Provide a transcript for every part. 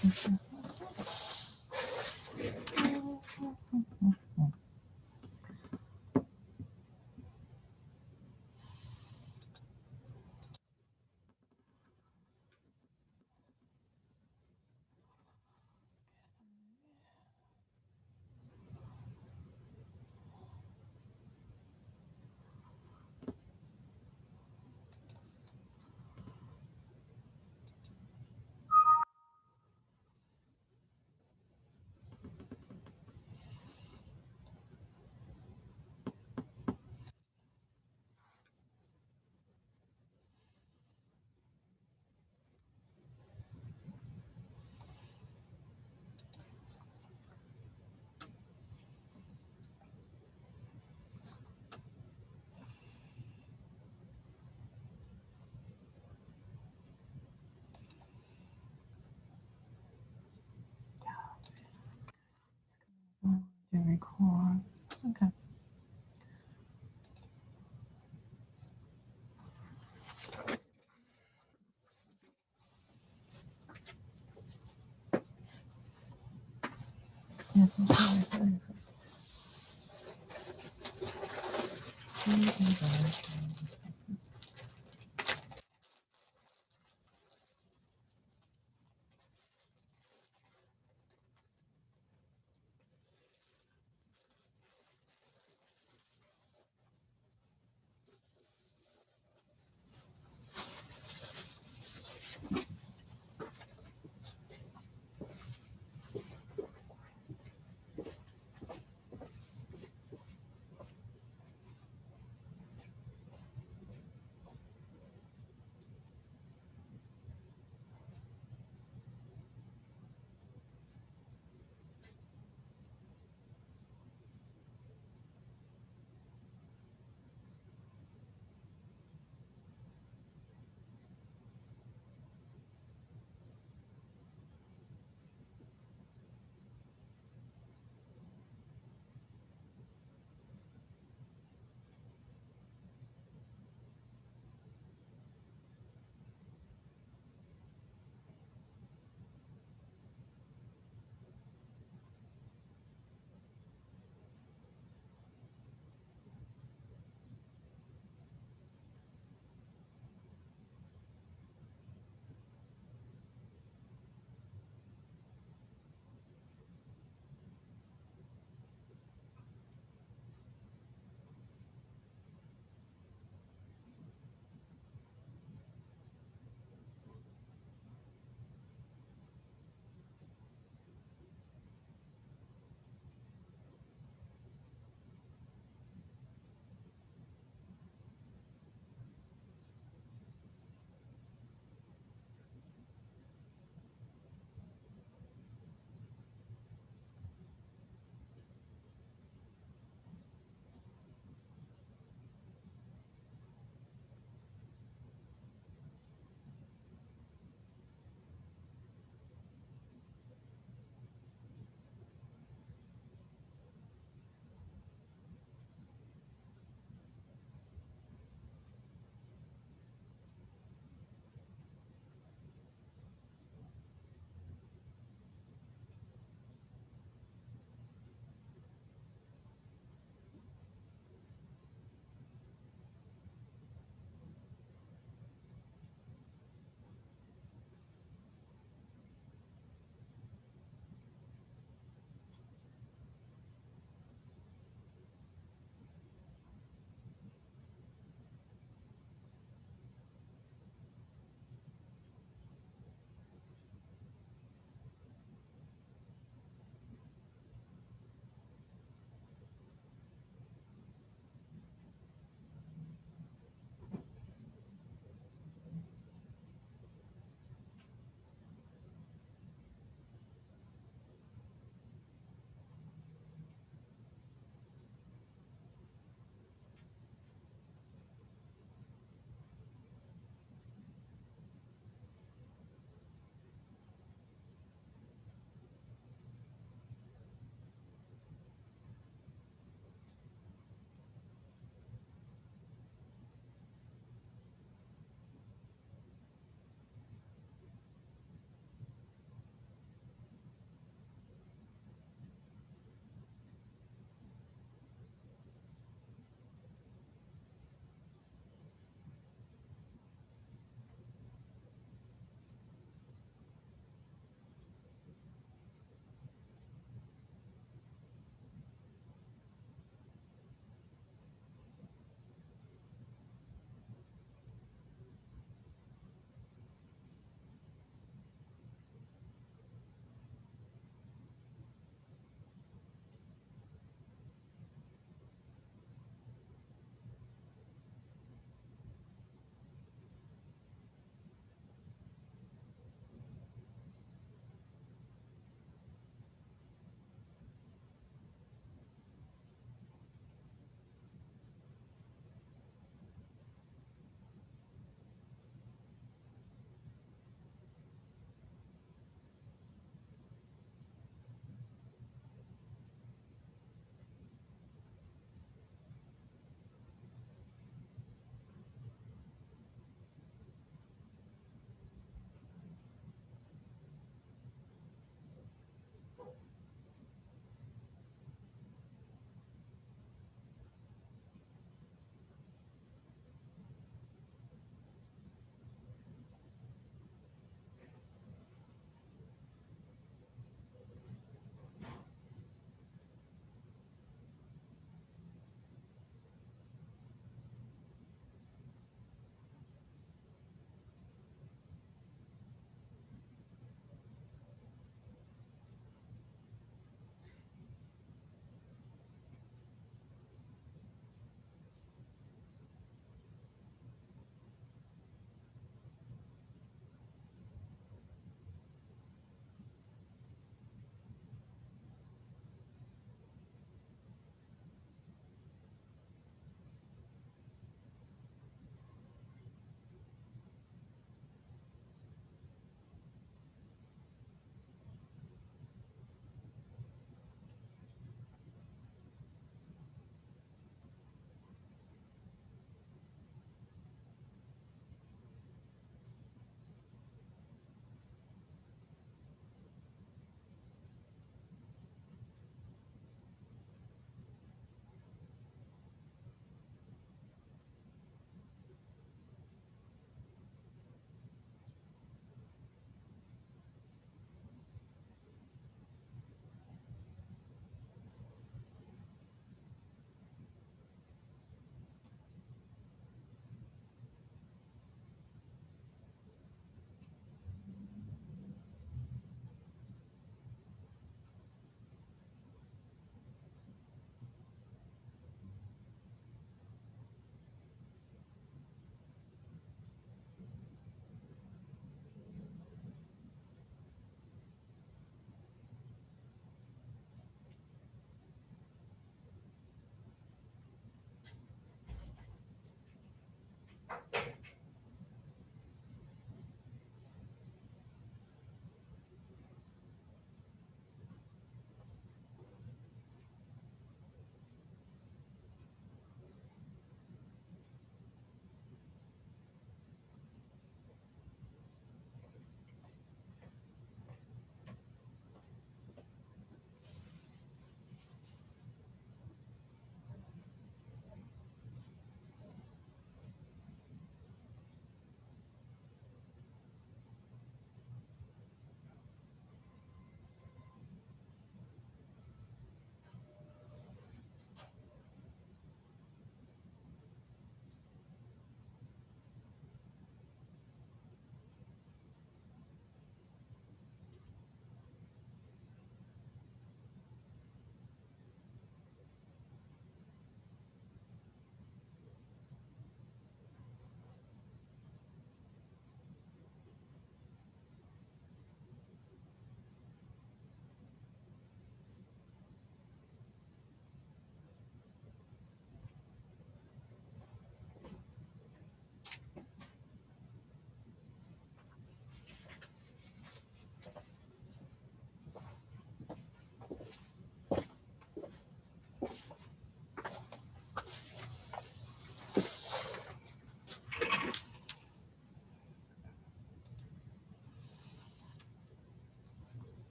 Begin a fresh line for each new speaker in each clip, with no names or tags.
To record. Okay. Yes, I'm sorry.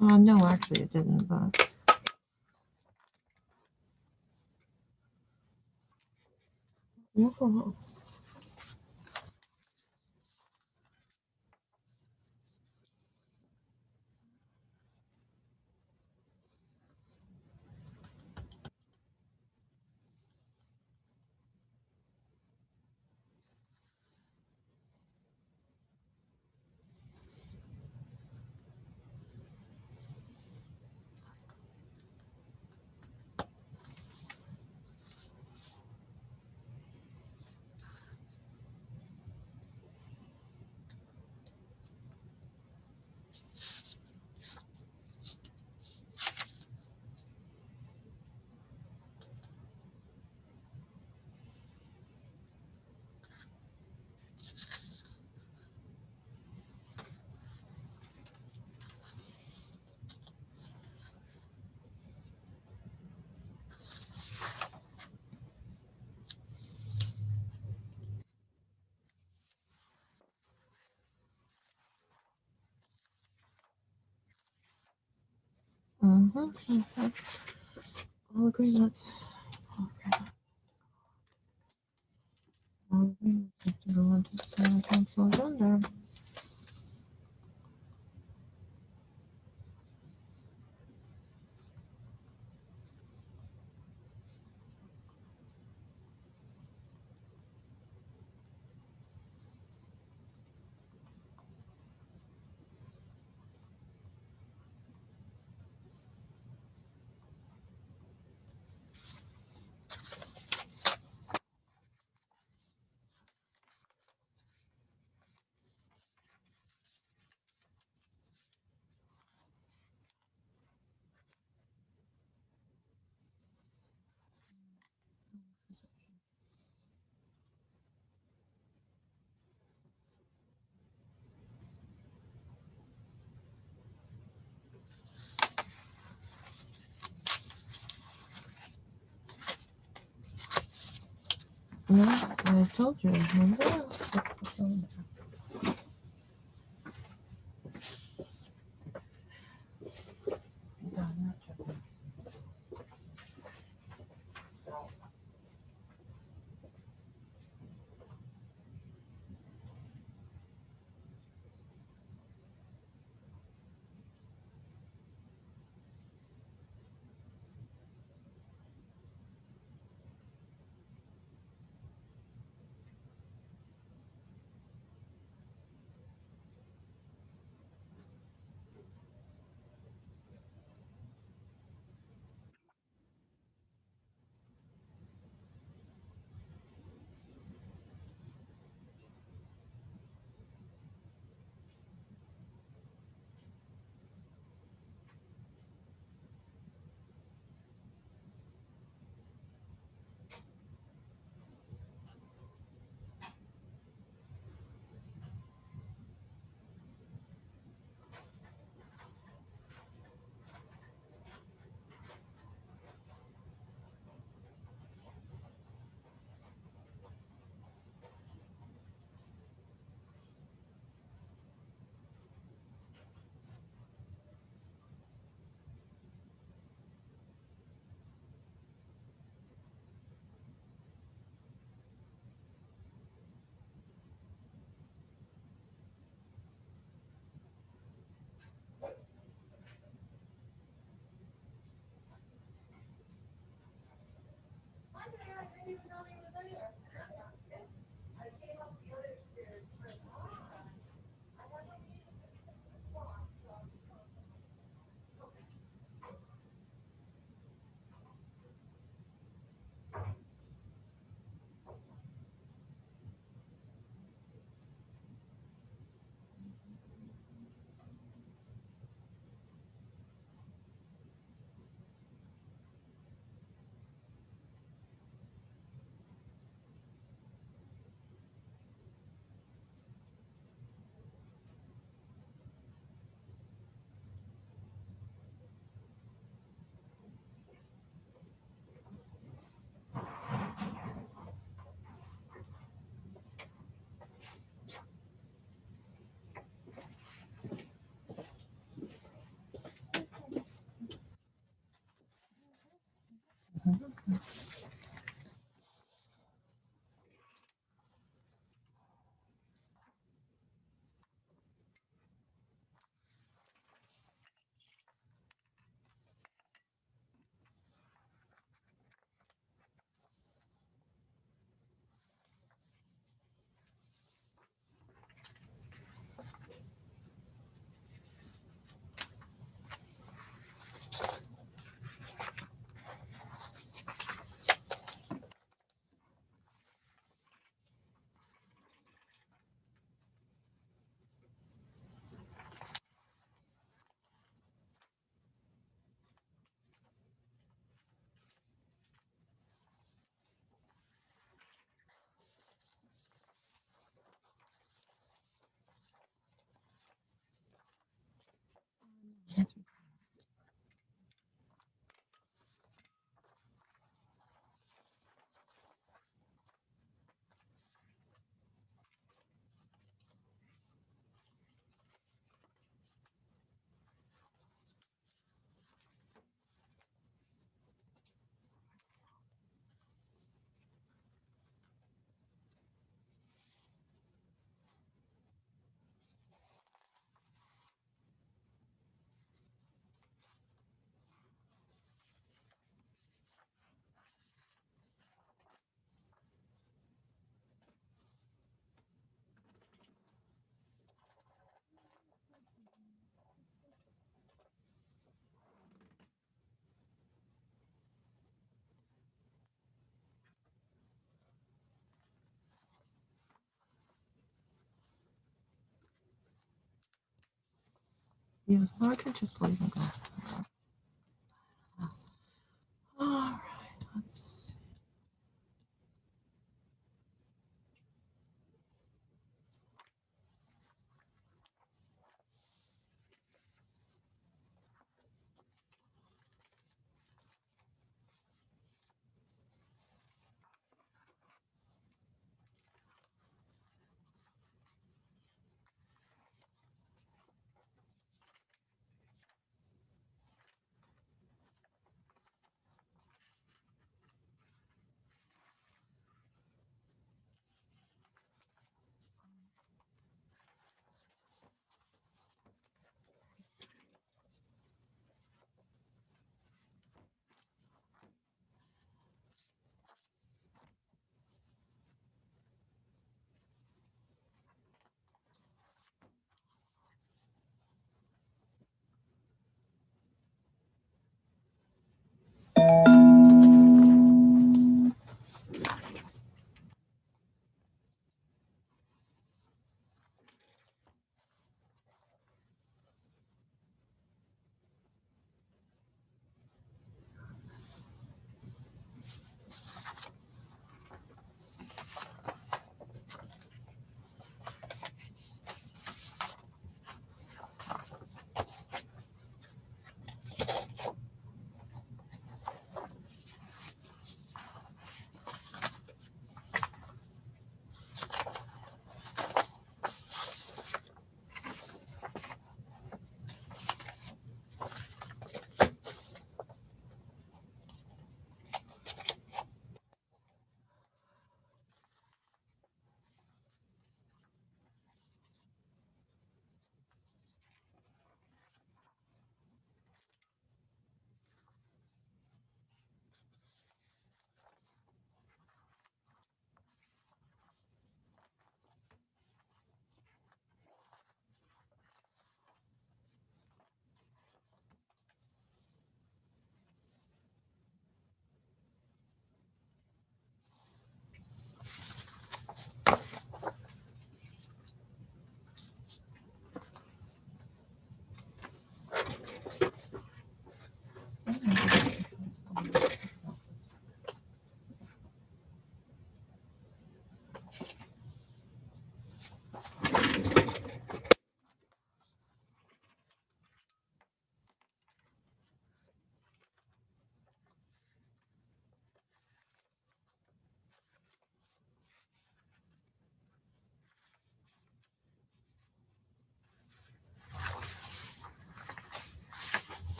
No, actually it didn't, but. Oh. All agreements. All agreements have to go into the town council agenda. No, I told you, remember? Yes, well, I could just leave and go. All right, let's see.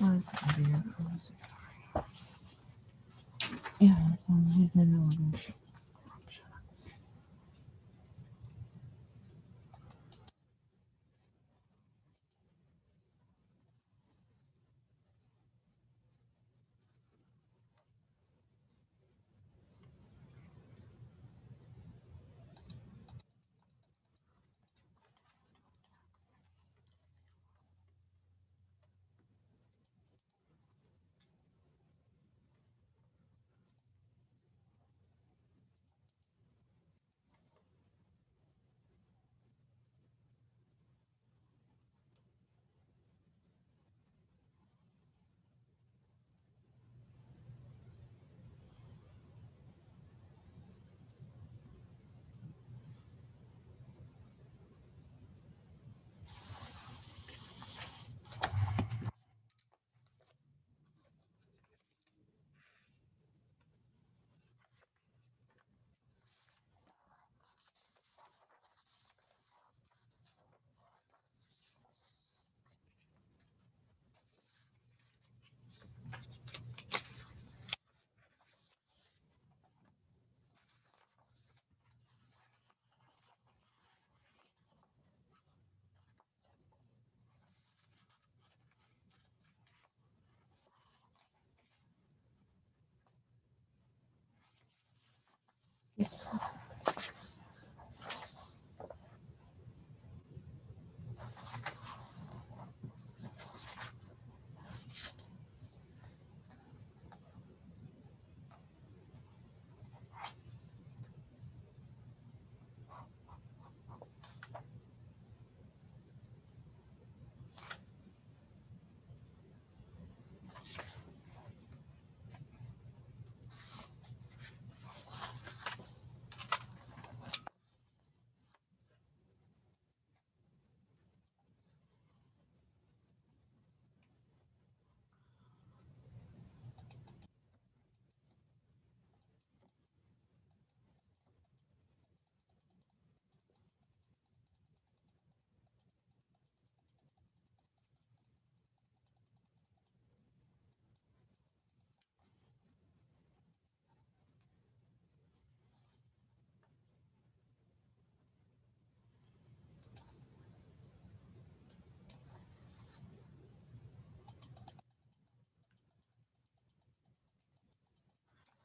What's the idea? Yeah, he's been really good.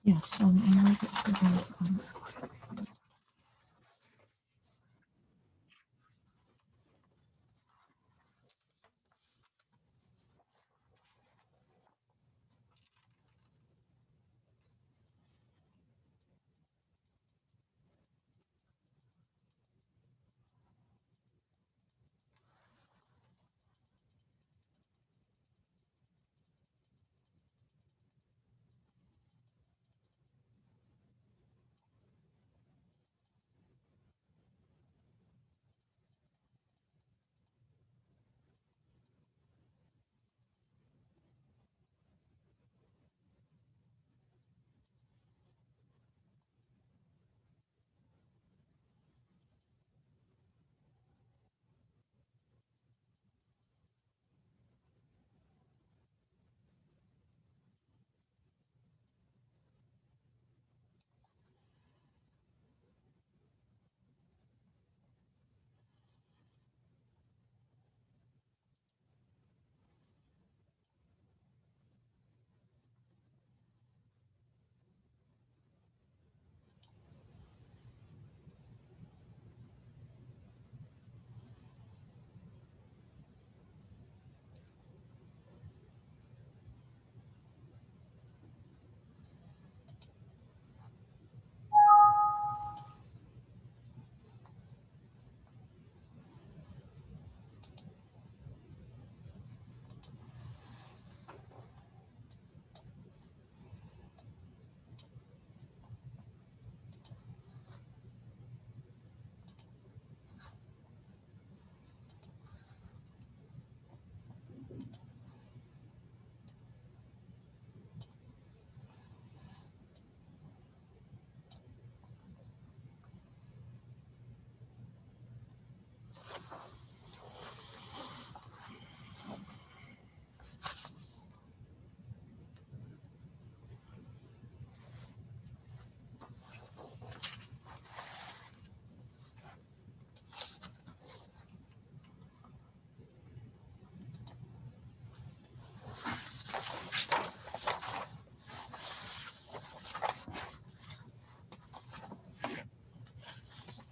Yes, and I get to do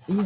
yeah.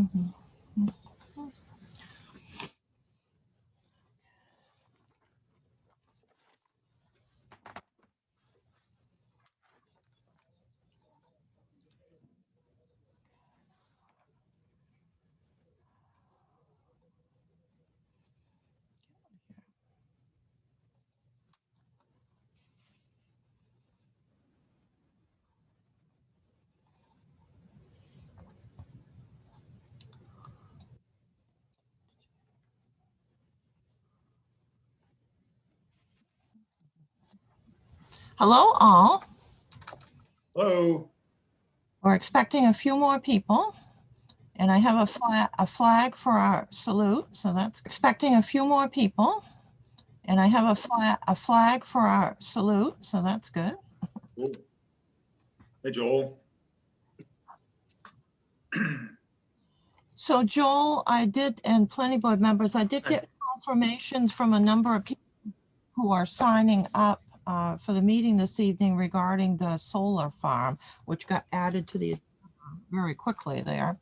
Mhm. Hello, all.
Hello.
We're expecting a few more people, and I have a flag for our salute. So that's expecting a few more people, and I have a flag for our salute. So that's good.
Cool. Hey, Joel.
So Joel, I did, and planning board members, I did get confirmations from a number of people who are signing up for the meeting this evening regarding the solar farm, which got added to the agenda very quickly there.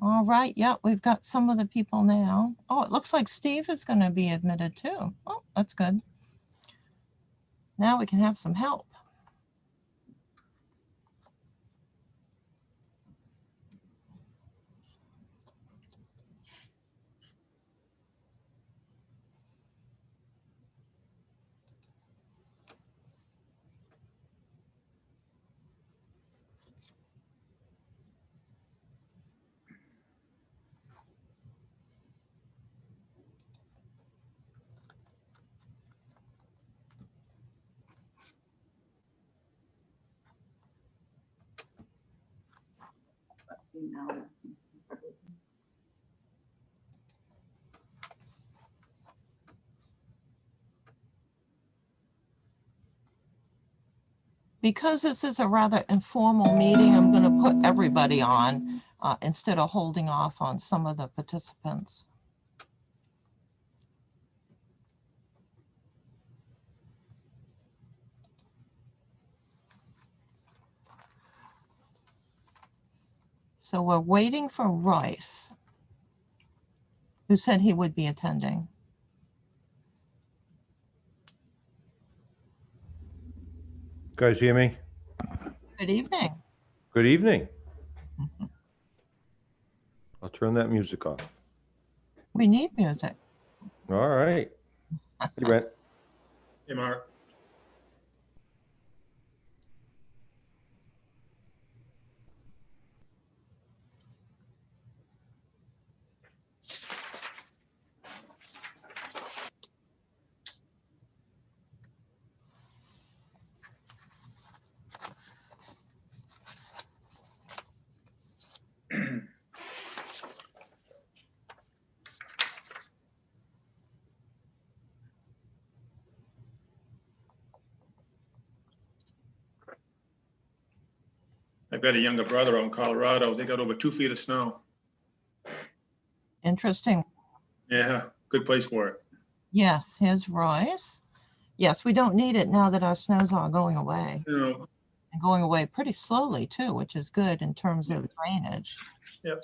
All right, yeah, we've got some of the people now. Oh, it looks like Steve is going to be admitted too. Oh, that's good. Now we can have some help.
Let's see now.
Because this is a rather informal meeting, I'm going to put everybody on instead of holding off on some of the participants. So we're waiting for Royce, who said he would be attending.
Guys hear me?
Good evening.
Good evening. I'll turn that music off.
We need music.
All right. Hey, Brent.
Hey, Mark. I've got a younger brother out in Colorado. They got over 2 feet of snow.
Interesting.
Yeah, good place for it.
Yes, here's Royce. Yes, we don't need it now that our snows are going away.
No.
And going away pretty slowly too, which is good in terms of drainage.
Yep.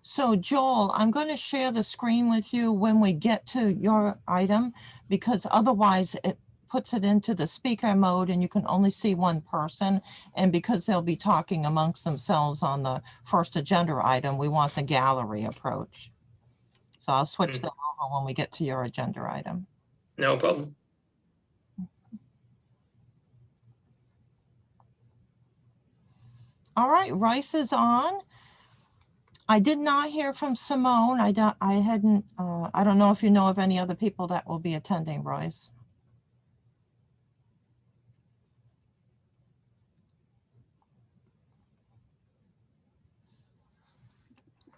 So Joel, I'm going to share the screen with you when we get to your item, because otherwise it puts it into the speaker mode and you can only see one person. And because they'll be talking amongst themselves on the first agenda item, we want the gallery approach. So I'll switch that over when we get to your agenda item.
No problem.
All right, Rice is on. I did not hear from Simone. I don't know if you know of any other people that will be attending, Royce.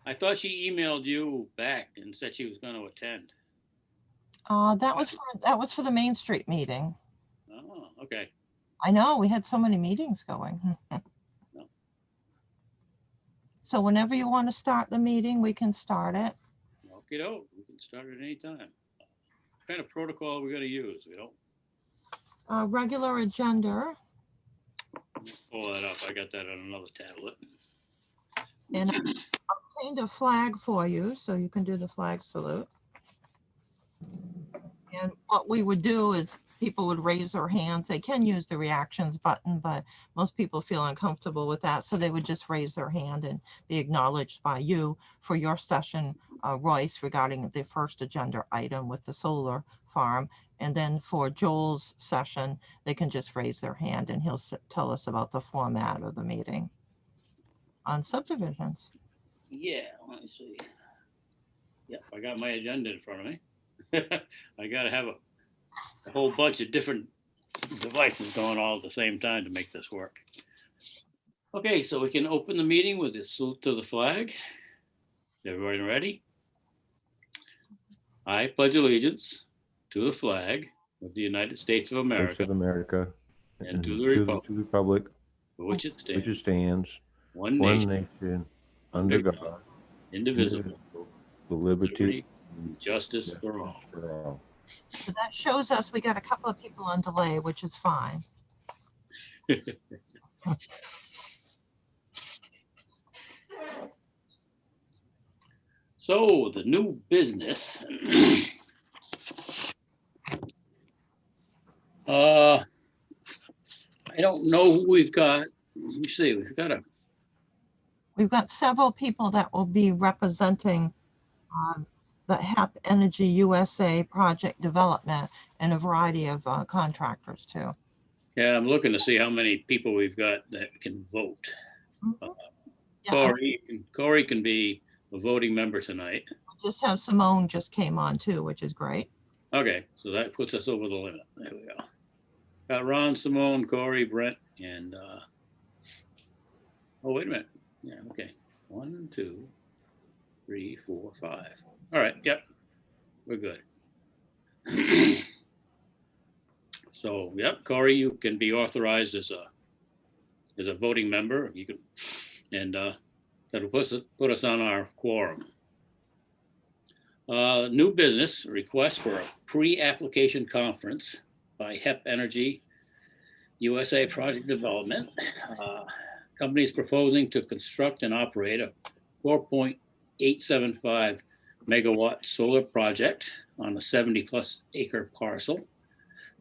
I thought she emailed you back and said she was going to attend.
That was for the Main Street meeting.
Oh, okay.
I know, we had so many meetings going.
No.
So whenever you want to start the meeting, we can start it.
Okay, we can start at any time. What kind of protocol we're gonna use? We don't
Regular agenda,
pull that up. I got that on another tablet.
and I obtained a flag for you, so you can do the flag salute. And what we would do is people would raise their hands. They can use the reactions button, but most people feel uncomfortable with that. So they would just raise their hand and be acknowledged by you for your session, Royce, regarding the first agenda item with the solar farm. And then for Joel's session, they can just raise their hand and he'll tell us about the format of the meeting on subdivisions.
Yeah, let me see. Yep, I got my agenda in front of me. I gotta have a whole bunch of different devices going all at the same time to make this work. Okay, so we can open the meeting with a salute to the flag. Is everybody ready? I pledge allegiance to the flag of the United States of
States
America,
of America.
and to the
to
republic
the republic
for which it
which
stands,
it stands,
one
one
nation,
nation,
under
under
God,
God,
indivisible,
with liberty
liberty, and justice
and
for all.
for all.
So that shows us we got a couple of people on delay, which is fine.
So the new business. I don't know who we've got. Let me see,
We've got several people that will be representing the HEP Energy USA project development and a variety of contractors too.
yeah, I'm looking to see how many people we've got that can vote.
Yeah,
Corey can be a voting member tonight.
we just have Simone just came on too, which is great.
Okay, so that puts us over the limit. There we go. Got Ron, Simone, Corey, Brent, and oh, wait a minute. Yeah, okay. 1, 2, 3, 4, 5. All right, yep. We're good. So, yep, Corey, you can be authorized as a voting member. You can, and that'll put us on our quorum. New business request for a pre-application conference by HEP Energy USA Project Development. Company is proposing to construct and operate a 4.875 megawatt solar project on a 70+ acre parcel.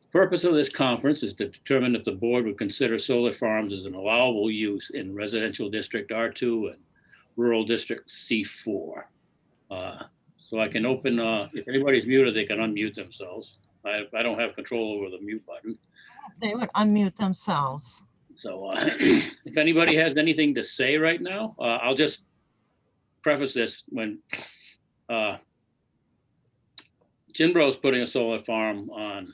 The purpose of this conference is to determine if the board would consider solar farms as an allowable use in residential district R2 and rural district C4. So I can open, if anybody's muted, they can unmute themselves. I don't have control over the mute button.
They would unmute themselves.
So if anybody has anything to say right now, I'll just preface this when Jinbro's putting a solar farm on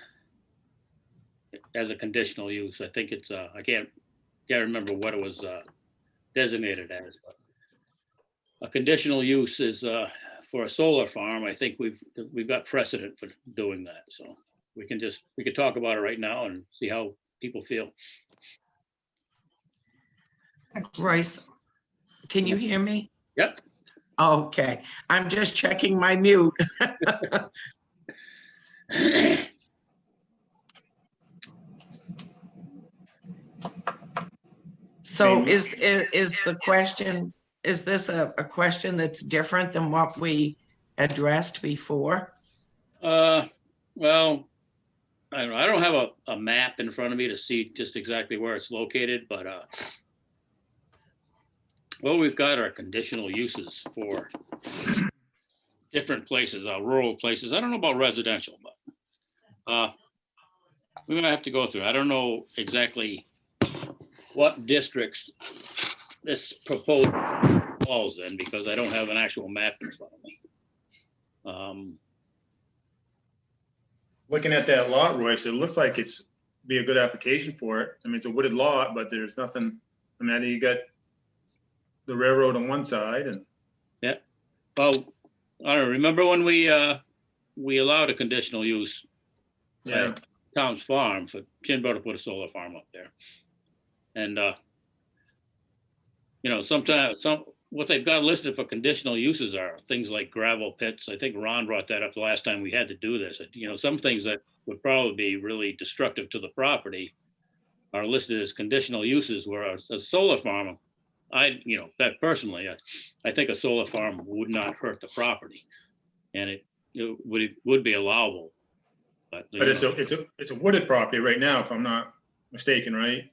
as a conditional use. I think it's, I can't remember what it was designated as. But a conditional use is for a solar farm. I think we've got precedent for doing that. So we can talk about it right now and see how people feel.
Royce, can you hear me?
Yep.
Okay, I'm just checking my mute. So is the question, is this a question that's different than what we addressed before?
Well, I don't have a map in front of me to see just exactly where it's located, but what we've got are conditional uses for different places, rural places. I don't know about residential, but we're gonna have to go through. I don't know exactly what districts this proposal falls in because I don't have an actual map in front of me.
Looking at that lot, Royce, it looks like it's be a good application for it. I mean, it's a wooded lot, but there's nothing, I mean, I think you got the railroad on one side and.
Yeah, well, I don't remember when we allowed a conditional use.
Yeah.
Tom's Farm for Jinbro to put a solar farm up there. And, sometimes what they've got listed for conditional uses are things like gravel pits. I think Ron brought that up the last time we had to do this. You know, some things that would probably be really destructive to the property are listed as conditional uses, whereas a solar farm, that personally, I think a solar farm would not hurt the property, and it would be allowable. But
it's a wooded property right now, if I'm not mistaken, right?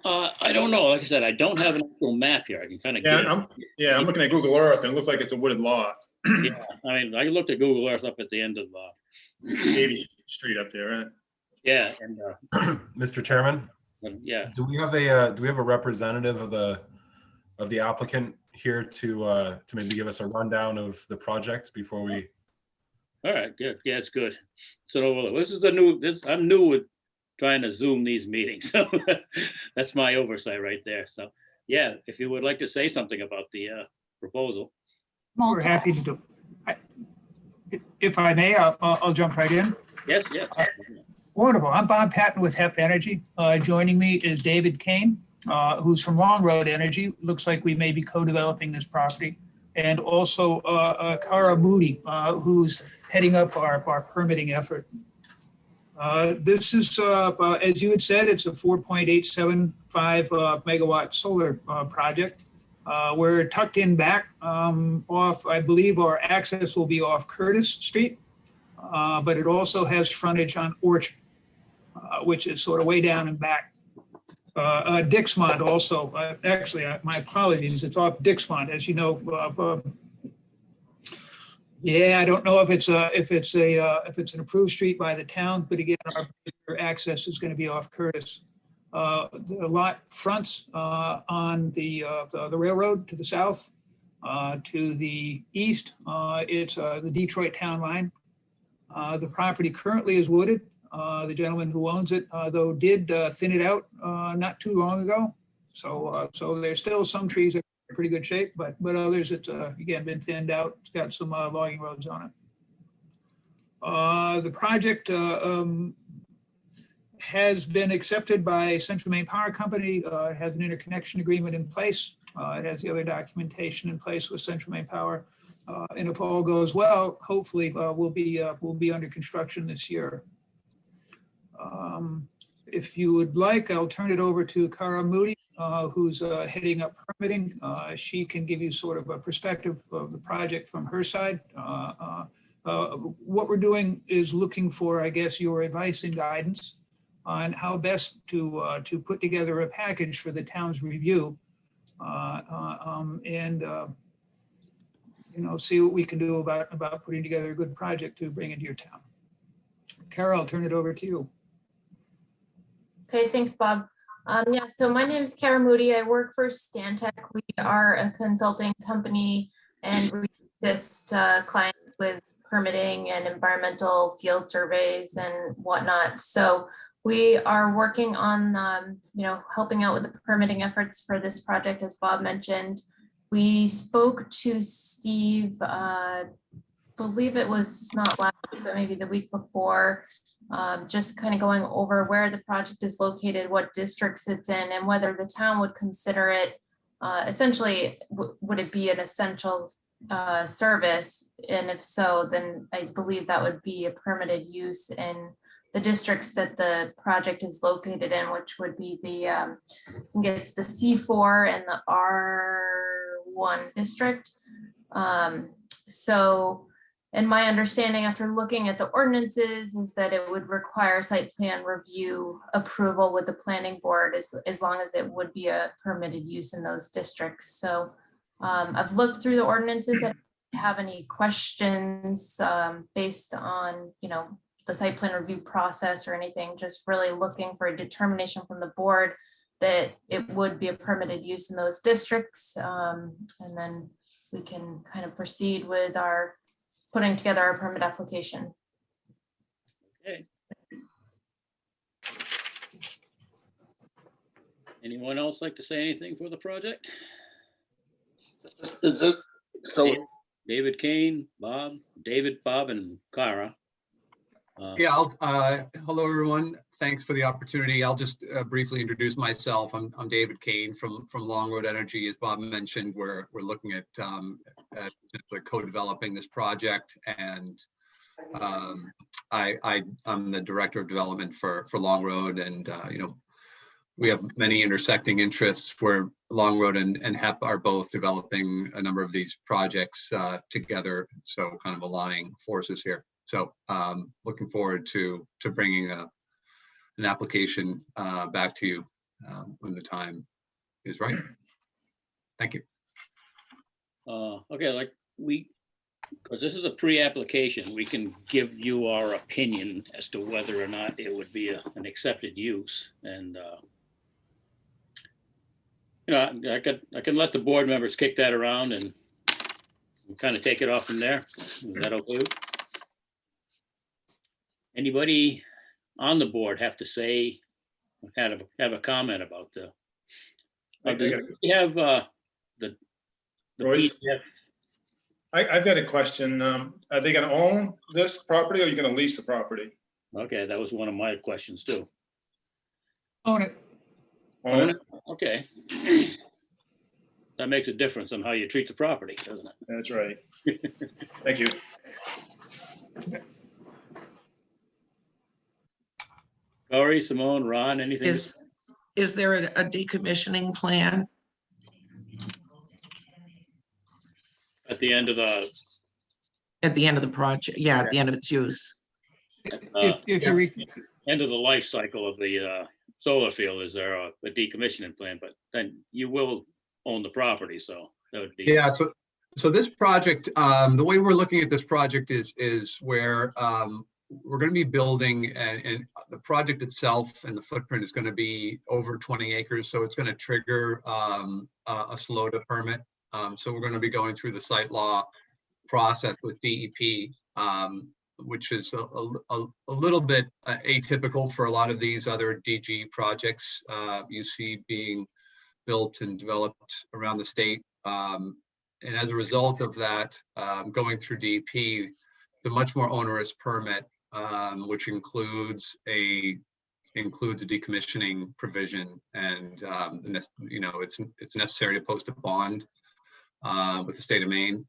I don't know. Like I said, I don't have an actual map here. I can kind of
I'm looking at Google Earth and it looks like it's a wooded lot.
Yeah, I mean, I looked at Google Earth up at the end of
80th Street up there, right?
yeah, and
Mr. Chairman,
yeah.
do we have a representative of the applicant here to maybe give us a rundown of the project before we?
All right, good. Yeah, it's good. So this is I'm new with trying to Zoom these meetings, so that's my oversight right there. So yeah, if you would like to say something about the proposal.
We're happy to do. If I may, I'll jump right in.
Yes, yes.
Wonderful. I'm Bob Patton with HEP Energy. Joining me is David Kane, who's from Long Road Energy. Looks like we may be co-developing this property. And also Cara Moody, who's heading up our permitting effort. This is, as you had said, it's a 4.875 megawatt solar project. We're tucked in back off, I believe our access will be off Curtis Street, but it also has frontage on Orchard, which is sort of way down and back. Dixmont also, actually, my apologies, it's off Dixmont, as you know. Yeah, I don't know if it's an approved street by the town, but again, our access is going to be off Curtis. The lot fronts on the railroad to the south. To the east, it's the Detroit town line. The property currently is wooded. The gentleman who owns it, though, did thin it out not too long ago. So there's still some trees that are in pretty good shape, but others, it's again been thinned out. It's got some logging roads on it. The project has been accepted by Central Maine Power Company. It has an interconnection agreement in place. It has the other documentation in place with Central Maine Power. And if all goes well, hopefully we'll be under construction this year. If you would like, I'll turn it over to Cara Moody, who's heading up permitting. She can give you sort of a perspective of the project from her side. What we're doing is looking for, I guess, your advice and guidance on how best to put together a package for the town's review, and see what we can do about putting together a good project to bring into your town. Carol, I'll turn it over to you.
Okay, thanks, Bob. Yeah, so my name is Cara Moody. I work for Stantec. We are a consulting company and we assist clients with permitting and environmental field surveys and whatnot. So we are working on, helping out with the permitting efforts for this project, as Bob mentioned. We spoke to Steve, believe it was not last week, but maybe the week before, just kind of going over where the project is located, what districts it's in, and whether the town would consider it, essentially, would it be an essential service? And if so, then I believe that would be a permitted use in the districts that the project is located in, which would be I think it's the C4 and the R1 district. So, and my understanding after looking at the ordinances is that it would require site plan review approval with the planning board as long as it would be a permitted use in those districts. So I've looked through the ordinances. I don't have any questions based on, the site plan review process or anything, just really looking for a determination from the board that it would be a permitted use in those districts. And then we can kind of proceed with our putting together our permit application.
Okay. Anyone else like to say anything for the project?
Is it so?
David Kane, Bob, and Cara.
Yeah, hello, everyone. Thanks for the opportunity. I'll just briefly introduce myself. I'm David Kane from Long Road Energy. As Bob mentioned, we're looking at co-developing this project, and I'm the director of development for Long Road, and we have many intersecting interests where Long Road and HEP are both developing a number of these projects together, so kind of aligning forces here. So looking forward to bringing an application back to you when the time is right. Thank you.
Okay, because this is a pre-application, we can give you our opinion as to whether or not it would be an accepted use. And I can let the board members kick that around and kind of take it off from there. Is that okay? Anybody on the board have to say, have a comment about the? We have the
Royce?
PDF.
I've got a question. Are they gonna own this property or are you gonna lease the property?
Okay, that was one of my questions too.
Own it.
Own it?
Okay. That makes a difference on how you treat the property, doesn't it?
That's right. Thank you.
Corey, Simone, Ron, anything?
Is there a decommissioning plan?
At the end of the,
At the end of the project? Yeah, at the end of its use.
If you
end of the life cycle of the solar field, is there a decommissioning plan? But then you will own the property, so that would be.
Yeah, so this project, the way we're looking at this project is where we're going to be building, and the project itself and the footprint is going to be over 20 acres. So it's going to trigger a SLOTA permit. So we're going to be going through the site law process with DEP, which is a little bit atypical for a lot of these other DG projects you see being built and developed around the state. And as a result of that, going through DEP, the much more onerous permit, which includes a decommissioning provision, and it's necessary to post a bond with the state of Maine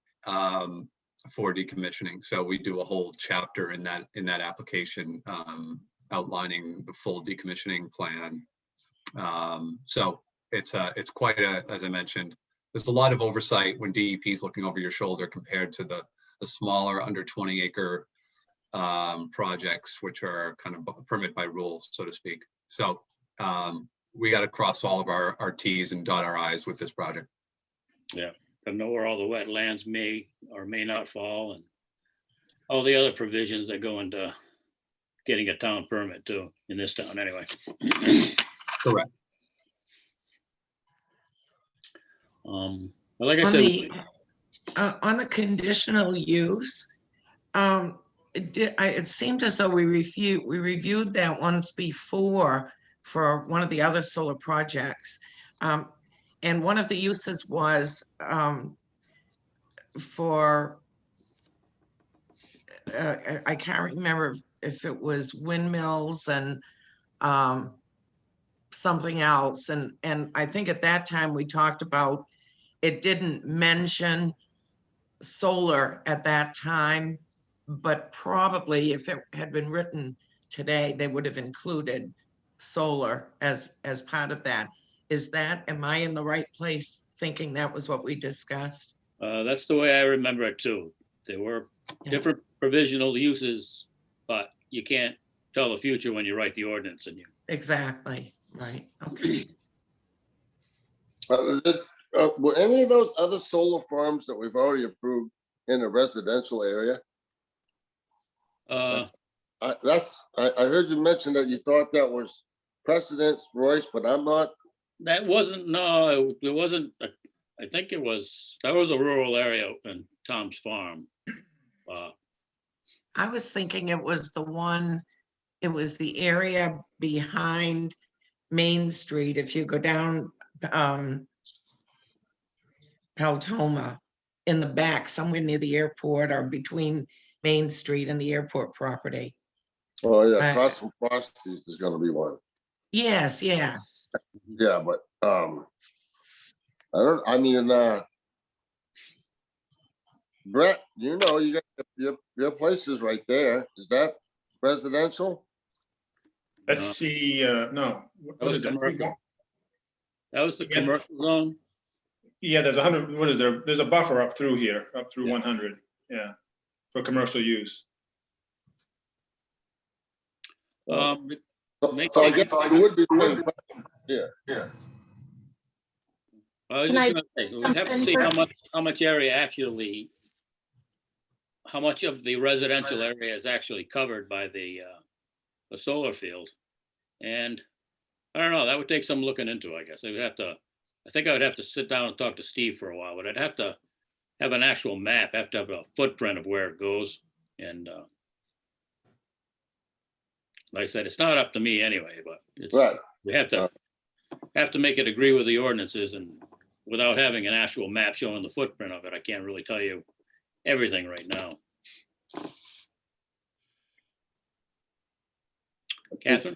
for decommissioning. So we do a whole chapter in that application outlining the full decommissioning plan. So it's quite as I mentioned, there's a lot of oversight when DEP is looking over your shoulder compared to the smaller under 20 acre projects, which are kind of permit by rule, so to speak. So we got to cross all of our T's and dot our I's with this project.
Yeah, to know where all the wetlands may or may not fall, and all the other provisions that go into getting a town permit too, in this town anyway.
Correct.
Well, like I said,
On the conditional use, it seemed as though we reviewed that once before for one of the other solar projects. And one of the uses was for, I can't remember if it was windmills and something else. And I think at that time we talked about, it didn't mention solar at that time, but probably if it had been written today, they would have included solar as part of that. Am I in the right place thinking that was what we discussed?
that's the way I remember it too. There were different provisional uses, but you can't tell the future when you write the ordinance. And you
Exactly, right, okay.
Were any of those other solar farms that we've already approved in a residential area? I heard you mention that you thought that was precedence, Royce, but I'm not.
that wasn't, no, it wasn't. I think that was a rural area in Tom's farm.
I was thinking it was the area behind Main Street. If you go down Altoma, in the back, somewhere near the airport or between Main Street and the airport property.
Oh, yeah, across from Frosty's, there's gonna be one.
Yes, yes.
Yeah, but, I mean, Brett, you know, you got your place is right there. Is that residential?
Let's see, no.
That was commercial. That was the commercial zone.
Yeah, there's 100, what is there? There's a buffer up through here, up through
Yeah.
100, yeah, for commercial use.
So I guess
I
it would be, yeah.
was
Can
just
I
gonna say, we'd have to
jump
see
in
how much area actually, how much of the residential area is actually covered by the solar field. And I don't know, that would take some looking into, I guess. I think I would have to sit down and talk to Steve for a while, but I'd have to have an actual map, have to have a footprint of where it goes. And like I said, it's not up to me anyway, but it's,
Right.
we have to make it agree with the ordinances, and without having an actual map showing the footprint of it, I can't really tell you everything right now. Catherine?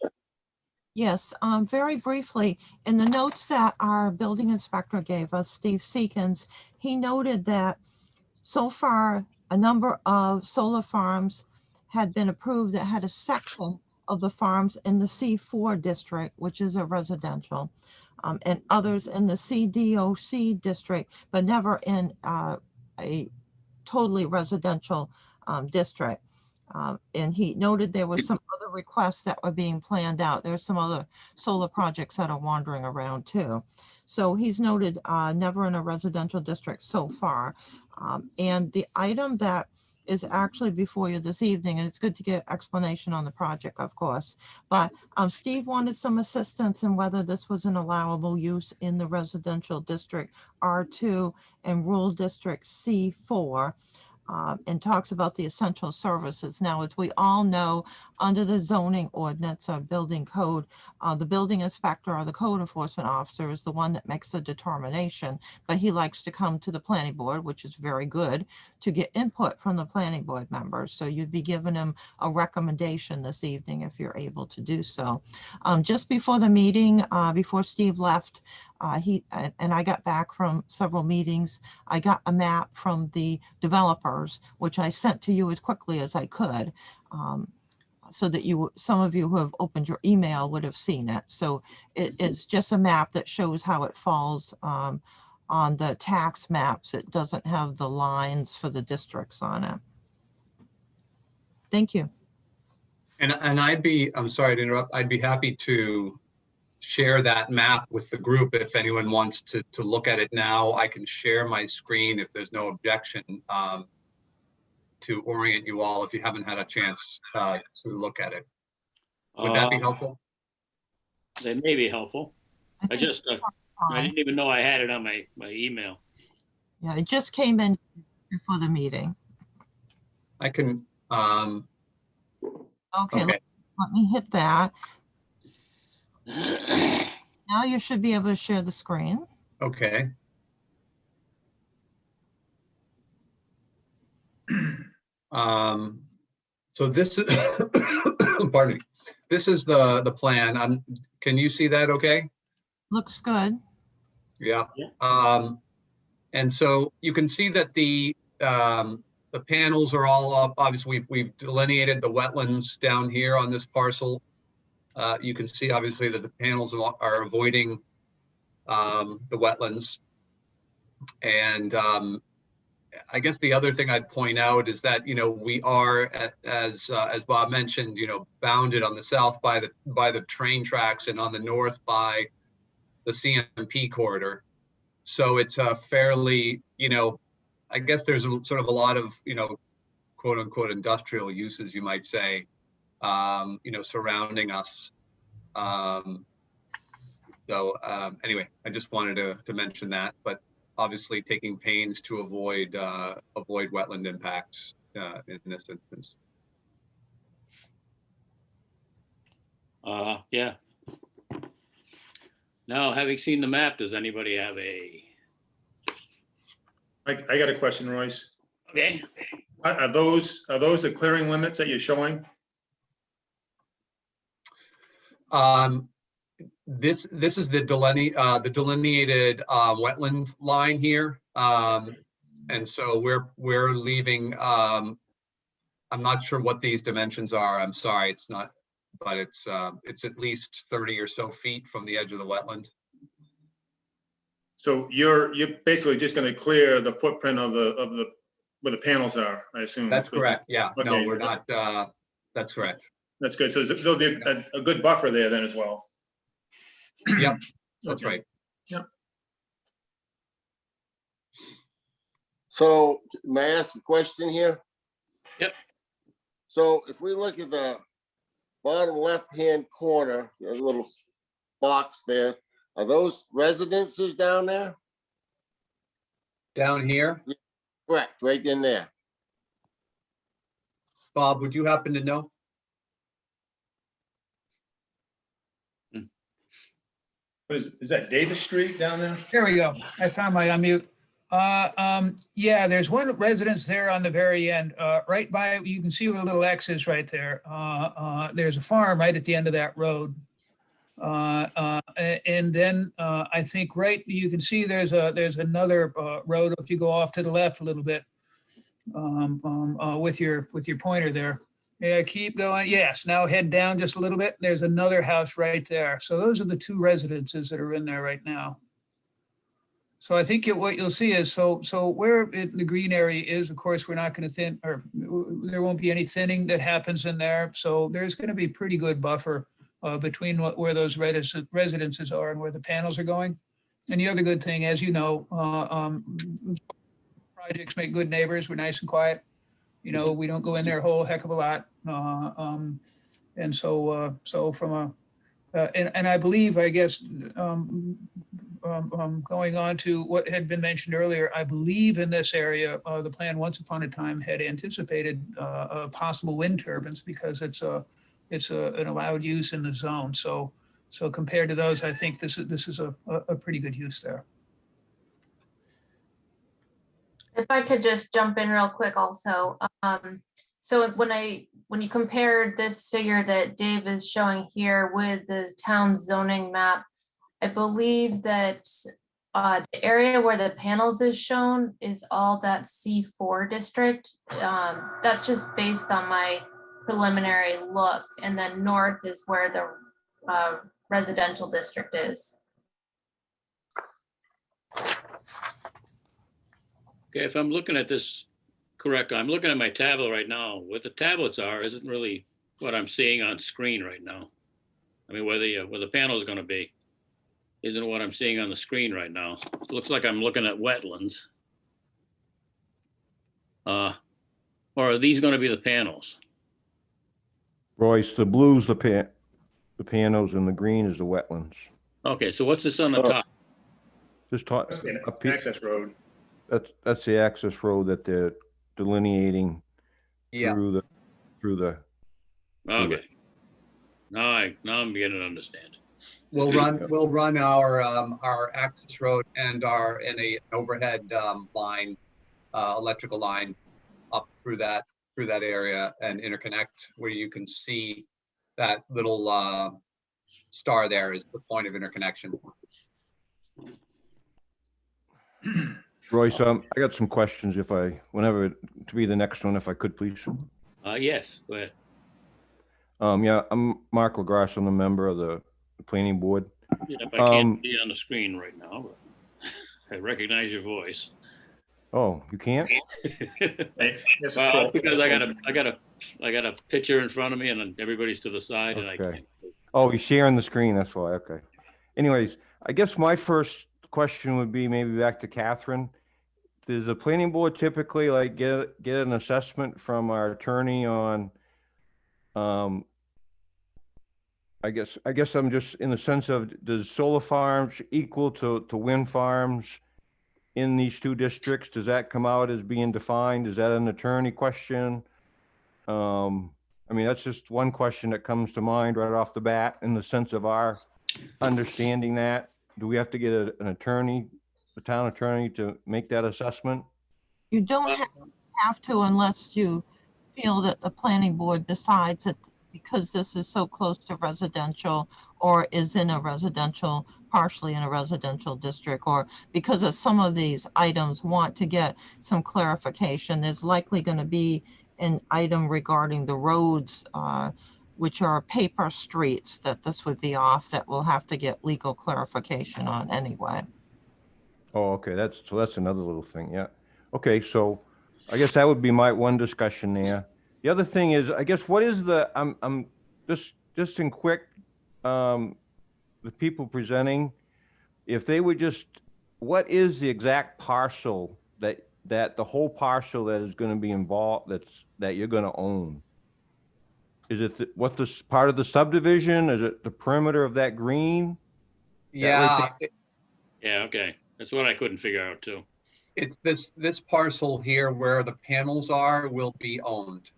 Yes, very briefly, in the notes that our building inspector gave us, Steve Seekins, he noted that so far, a number of solar farms had been approved that had a section of the farms in the C4 district, which is a residential, and others in the CDOC district, but never in a totally residential district. And he noted there was some other requests that were being planned out. There's some other solar projects that are wandering around too. So he's noted never in a residential district so far. And the item that is actually before you this evening, and it's good to get explanation on the project, of course, but Steve wanted some assistance in whether this was an allowable use in the residential district R2 and rural district C4. And talks about the essential services. Now, as we all know, under the zoning ordinance or building code, the building inspector or the code enforcement officer is the one that makes the determination, but he likes to come to the planning board, which is very good, to get input from the planning board members. So you'd be giving him a recommendation this evening if you're able to do so. Just before the meeting, before Steve left, and I got back from several meetings, I got a map from the developers, which I sent to you as quickly as I could, so that some of you who have opened your email would have seen it. So it's just a map that shows how it falls on the tax maps. It doesn't have the lines for the districts on it. Thank you.
And I'm sorry to interrupt, I'd be happy to share that map with the group if anyone wants to look at it now. I can share my screen if there's no objection, to orient you all if you haven't had a chance to look at it. Would that be helpful?
They may be helpful. I
think
just,
it's
I
fine.
didn't even know I had it on my email.
Yeah, it just came in before the meeting.
I can,
Okay,
okay,
let me hit that. Now you should be able to share the screen.
okay. So this is, pardon me, this is the plan. Can you see that okay?
Looks good.
Yeah.
Yeah.
And so you can see that the panels are all up. Obviously, we've delineated the wetlands down here on this parcel. You can see obviously that the panels are avoiding the wetlands. And I guess the other thing I'd point out is that, we are, as Bob mentioned, bounded on the south by the train tracks and on the north by the CMP corridor. So it's a fairly, I guess there's sort of a lot of, quote unquote industrial uses, you might say, surrounding us. Anyway, I just wanted to mention that, but obviously taking pains to avoid wetland impacts in this instance.
Yeah. Now, having seen the map, does anybody have
I got a question, Royce.
okay?
Are those the clearing limits that you're showing?
This is the delineated wetland line here. And so we're leaving, I'm not sure what these dimensions are. I'm sorry, it's not, but it's at least 30 or so feet from the edge of the wetland.
So you're basically just gonna clear the footprint of the where the panels are, I assume.
That's correct. Yeah, no,
Okay.
we're not, that's correct.
That's good. So there'll be a good buffer there then as well.
Yep, that's
Okay.
right.
So may I ask a question here?
Yep.
So if we look at the bottom left-hand corner, there's a little box there. Are those residences down there?
Down here,
Correct, right in there.
Bob, would you happen to know?
Is that Davis Street down there?
There we go. I found my unmute. Yeah, there's one residence there on the very end, right by, you can see where the little X is right there. There's a farm right at the end of that road. And then I think you can see there's another road if you go off to the left a little bit with your pointer there. Yeah, keep going. Yes, now head down just a little bit. There's another house right there. So those are the two residences that are in there right now. So I think what you'll see is, so where the green area is, of course, we're not going to thin, or there won't be any thinning that happens in there. So there's going to be pretty good buffer between where those residences are and where the panels are going. And the other good thing, as you know, projects make good neighbors. We're nice and quiet. You know, we don't go in there a whole heck of a lot. And so from a, and I believe, I guess, going on to what had been mentioned earlier, I believe in this area, the plan once upon a time had anticipated possible wind turbines because it's an allowed use in the zone. So compared to those, I think this is a pretty good use there.
If I could just jump in real quick also. So when you compare this figure that Dave is showing here with the town zoning map, I believe that the area where the panels is shown is all that C4 district. That's just based on my preliminary look. And then north is where the residential district is.
Okay, if I'm looking at this correct, I'm looking at my tablet right now. What the tablets are isn't really what I'm seeing on screen right now. I mean, where the panel is going to be isn't what I'm seeing on the screen right now. It looks like I'm looking at wetlands. Or are these going to be the panels?
Royce, the blue's the panels and the green is the wetlands.
Okay, so what's this on the top?
Just talk,
That's an access road.
that's the access road that they're delineating
Yeah.
through the.
Okay. Now I'm beginning to understand.
We'll run our access road and our an overhead line, electrical line up through that area and interconnect where you can see that little star there is the point of interconnection.
Royce, I got some questions whenever to be the next one, if I could, please.
Yes, go ahead.
Yeah, I'm Mark LaGrasse. I'm a member of the planning board.
Yep, I can't see on the screen right now, but I recognize your voice.
Oh, you can't?
Well, because I got a picture in front of me and everybody's to the side and I
Okay.
can't.
Oh, you're sharing the screen, that's why, okay. Anyways, I guess my first question would be maybe back to Catherine. Does the planning board typically like get an assessment from our attorney on, I guess I'm just in the sense of, does solar farms equal to wind farms in these two districts? Does that come out as being defined? Is that an attorney question? I mean, that's just one question that comes to mind right off the bat in the sense of our understanding that. Do we have to get an attorney, a town attorney, to make that assessment?
You don't have to unless you feel that the planning board decides that, because this is so close to residential or is in a residential, partially in a residential district, or because of some of these items want to get some clarification, there's likely going to be an item regarding the roads, which are paper streets, that this would be off, that we'll have to get legal clarification on anyway.
Oh, okay, that's another little thing, yeah. Okay, so I guess that would be my one discussion there. The other thing is, I guess, what is the, I'm just in quick, the people presenting, if they would just, what is the exact parcel that the whole parcel that is gonna be involved, that you're gonna own? Is it what this part of the subdivision? Is it the perimeter of that green?
Yeah,
Yeah, okay. That's what I couldn't figure out too.
it's this parcel here where the panels are will be owned.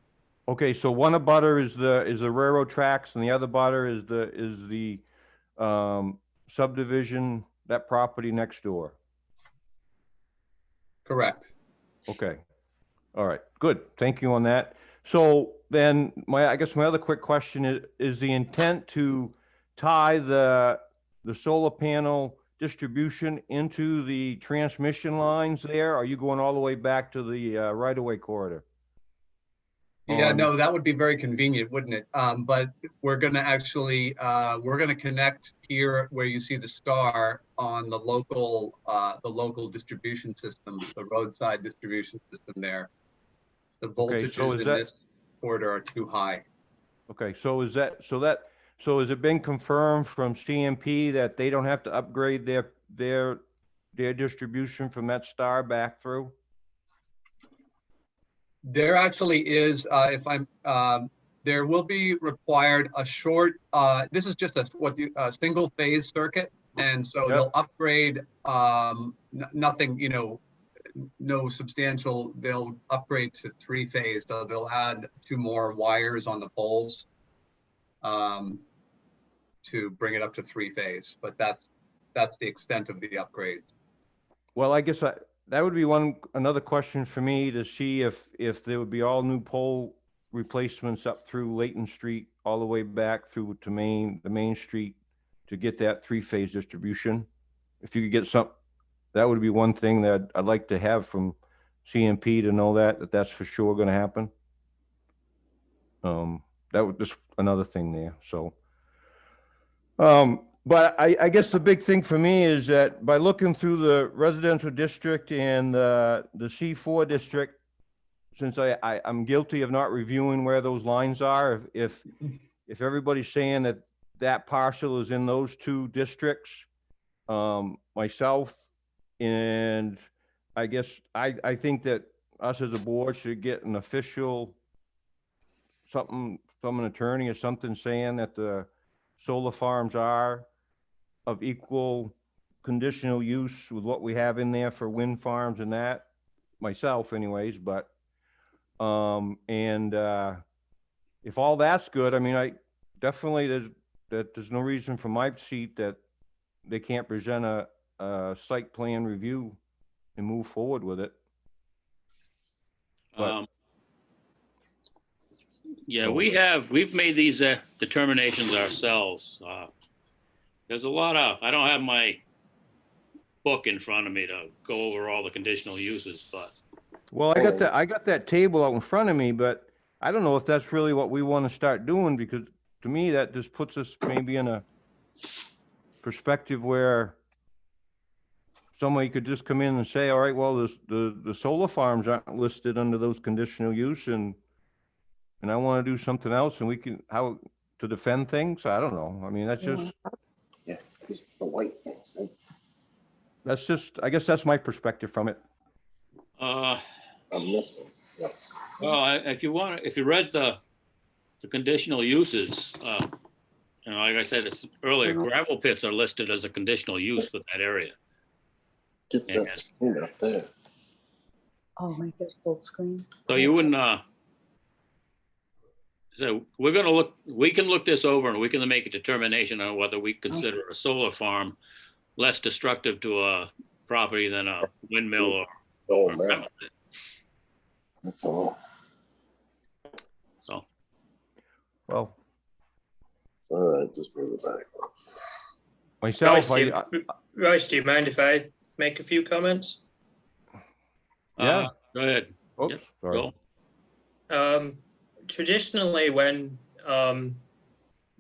Okay, so one abutter is the railroad tracks, and the other abutter is the subdivision, that property next door.
Correct.
Okay, all right, good. Thank you on that. So then I guess my other quick question is the intent to tie the solar panel distribution into the transmission lines there? Are you going all the way back to the right-of-way corridor?
Yeah, no, that would be very convenient, wouldn't it? But we're gonna actually, we're gonna connect here where you see the star on the local distribution system, the roadside distribution system there. The
Okay, so
voltages
is
in
that-
this corridor are too high.
Okay, so has it been confirmed from CMP that they don't have to upgrade their distribution from that star back through?
There actually is, there will be required a short, this is just a single phase circuit. And so
Yep.
they'll upgrade, nothing, no substantial, they'll upgrade to 3-phase. So they'll add 2 more wires on the poles to bring it up to 3-phase, but that's the extent of the upgrade.
Well, I guess that would be another question for me to see if there would be all new pole replacements up through Layton Street, all the way back through to the main street to get that 3-phase distribution. If you could get that would be one thing that I'd like to have from CMP to know that's for sure going to happen. That would just another thing there. So, but I guess the big thing for me is that by looking through the residential district and the C4 district, since I'm guilty of not reviewing where those lines are, if everybody's saying that parcel is in those 2 districts, myself, and I guess I think that us as a board should get an official something from an attorney or something saying that the solar farms are of equal conditional use with what we have in there for wind farms and that, myself anyways, but if all that's good, I mean, I definitely there's no reason from my seat that they can't present a site plan review and move forward with it. But-
Yeah, we've made these determinations ourselves. There's a lot of, I don't have my book in front of me to go over all the conditional uses, but.
Well, I got that table out in front of me, but I don't know if that's really what we want to start doing, because to me, that just puts us maybe in a perspective where somebody could just come in and say, all right, well, the solar farms aren't listed under those conditional use, and I want to do something else, and we can, how to defend things. I don't know. I mean, that's just,
Yes, it's the white things.
that's just, I guess that's my perspective from it.
I'm missing. Yep.
Well, if you read the conditional uses, like I said earlier, gravel pits are listed as a conditional use for that area.
Get that screen up there.
Oh, make it full screen.
So you wouldn't, so we can look this over and we can make a determination on whether we consider a solar farm less destructive to a property than a windmill
Oh,
or
man. That's all.
so.
Well,
All right, just bring it back.
Myself,
Royce, do you mind if I make a few comments?
Yeah.
Go ahead.
Oops,
Yep,
sorry.
go.
Traditionally, when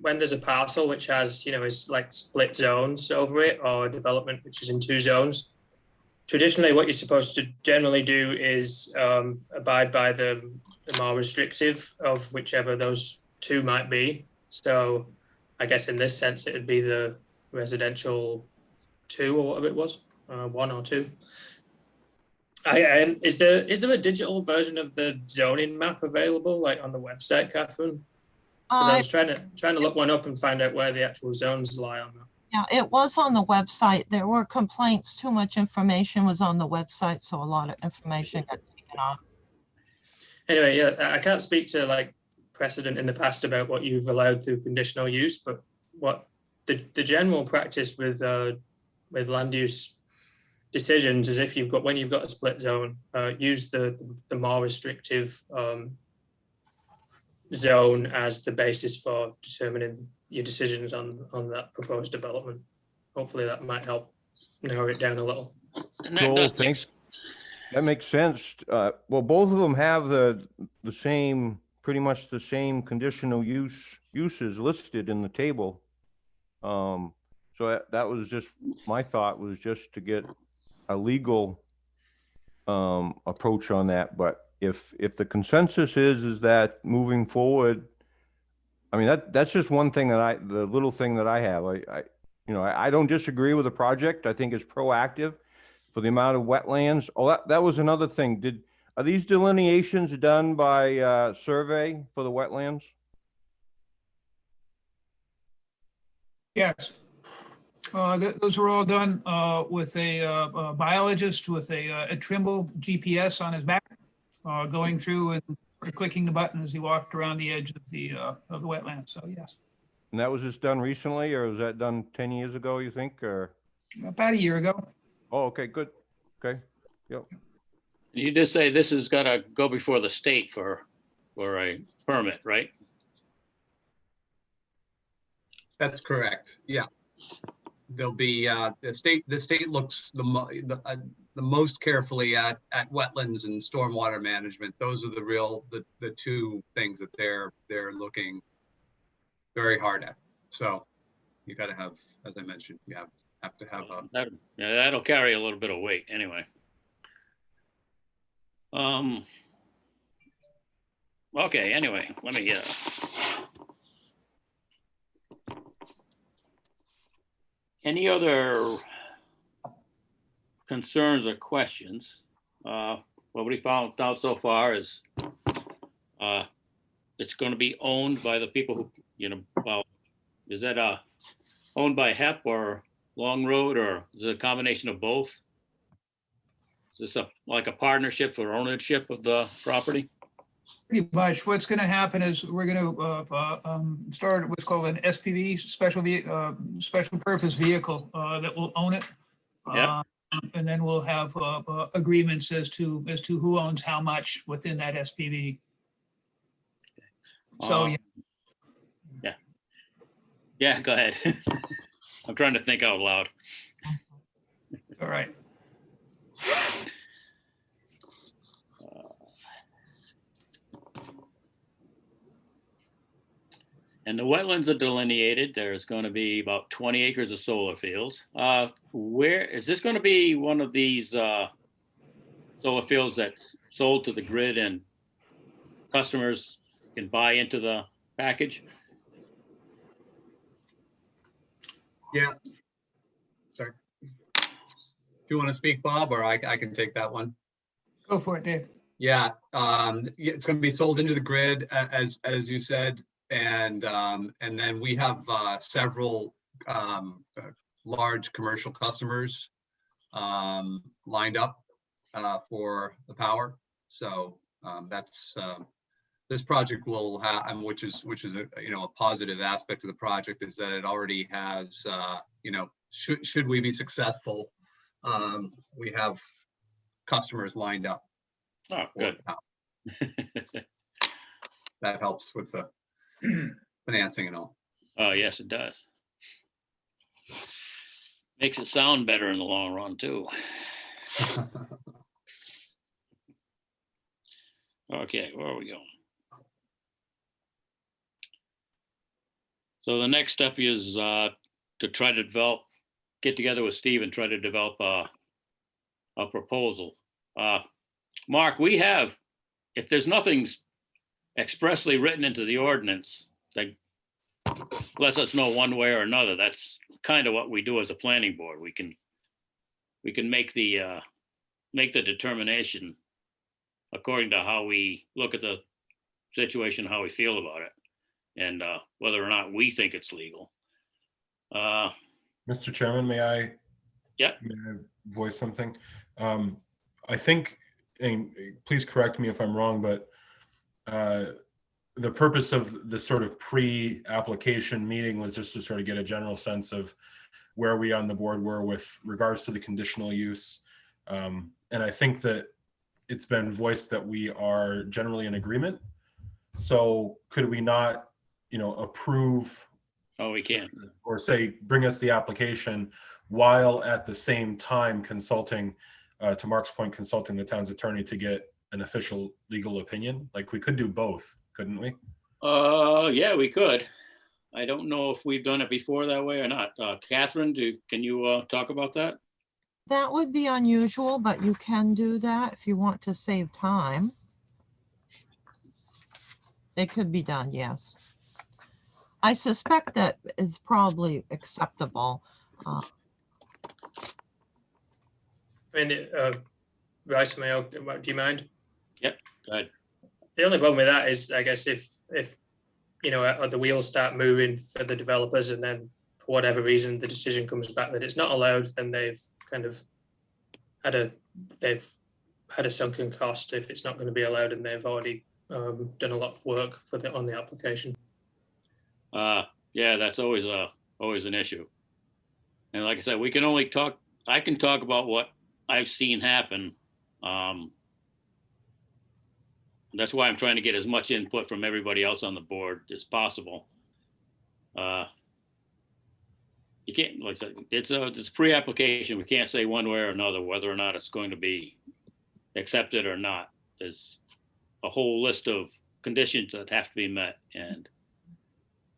there's a parcel which has, is like split zones over it, or development which is in 2 zones, traditionally what you're supposed to generally do is abide by the more restrictive of whichever those 2 might be. So I guess in this sense, it would be the residential 2 or whatever it was, 1 or 2. And is there a digital version of the zoning map available, like on the website, Catherine? Because I was trying to look one up and find out where the actual zones lie on that.
Yeah, it was on the website. There were complaints, too much information was on the website, so a lot of information got taken off.
Anyway, yeah, I can't speak to like precedent in the past about what you've allowed through conditional use, but what the general practice with land use decisions is when you've got a split zone, use the more restrictive zone as the basis for determining your decisions on that proposed development. Hopefully that might help narrow it down a little.
Joel, thanks. That makes sense. Well, both of them have the same, pretty much the same conditional uses listed in the table. So that was just, my thought was just to get a legal approach on that. But if the consensus is that moving forward, I mean, that's just one thing the little thing that I have. I don't disagree with the project. I think it's proactive for the amount of wetlands. Oh, that was another thing. Are these delineations done by survey for the wetlands?
Yes. Those were all done with a biologist with a Trimble GPS on his back, going through and clicking the button as he walked around the edge of the wetland. So yes.
And that was just done recently, or was that done 10 years ago, you think, or?
About a year ago.
Oh, okay, good. Okay, yep.
You did say this is gotta go before the state for a permit, right?
That's correct. Yeah. There'll be the state looks the most carefully at wetlands and stormwater management. Those are the 2 things that they're looking very hard at. So you got to have, as I mentioned, you have to have
that'll carry a little bit of weight anyway. Okay, anyway, let me any other concerns or questions? What we found out so far is it's going to be owned by the people who, well, is that owned by HEP or Long Road, or is it a combination of both? Is this like a partnership for ownership of the property?
Pretty much. What's going to happen is we're going to start what's called an SPV, special purpose vehicle that will own it.
Yeah.
And then we'll have agreements as to who owns how much within that SPV. So
yeah, go ahead. I'm trying to think out loud.
All right.
And the wetlands are delineated. There's going to be about 20 acres of solar fields. Where is this going to be one of these solar fields that's sold to the grid and customers can buy into the package?
Yeah. Sorry. Do you want to speak, Bob, or I can take that one?
Go for it, Dave.
Yeah, it's going to be sold into the grid, as you said, and then we have several large commercial customers lined up for the power. So that's this project will have, which is a positive aspect of the project, is that it already has should we be successful, we have customers lined up.
Oh, good.
That helps with the financing and all.
Oh, yes, it does. Makes it sound better in the long run, too. Okay, where are we going? So the next step is to try to get together with Steve and try to develop a proposal. Mark, we have, if there's nothing expressly written into the ordinance that lets us know one way or another, that's kind of what we do as a planning board. We can make the determination according to how we look at the situation, how we feel about it, and whether or not we think it's legal.
Mr. Chairman, may I?
Yeah.
May I voice something? I think, and please correct me if I'm wrong, but the purpose of this sort of pre-application meeting was just to sort of get a general sense of where we on the board were with regards to the conditional use. And I think that it's been voiced that we are generally in agreement. So could we not, approve?
Oh, we can.
Or say, bring us the application while at the same time consulting, to Mark's point, consulting the town's attorney to get an official legal opinion? Like, we could do both, couldn't we?
Yeah, we could. I don't know if we've done it before that way or not. Catherine, can you talk about that?
That would be unusual, but you can do that if you want to save time. It could be done, yes. I suspect that it's probably acceptable.
I mean, Rice Mayo, do you mind?
Yep, go ahead.
The only problem with that is, I guess, if the wheels start moving for the developers, and then for whatever reason the decision comes back that it's not allowed, then they've kind of had a sunken cost if it's not going to be allowed, and they've already done a lot of work on the application.
Yeah, that's always an issue. And like I said, I can talk about what I've seen happen. That's why I'm trying to get as much input from everybody else on the board as possible. You can't, like I said, it's a pre-application. We can't say one way or another whether or not it's going to be accepted or not. There's a whole list of conditions that have to be met, and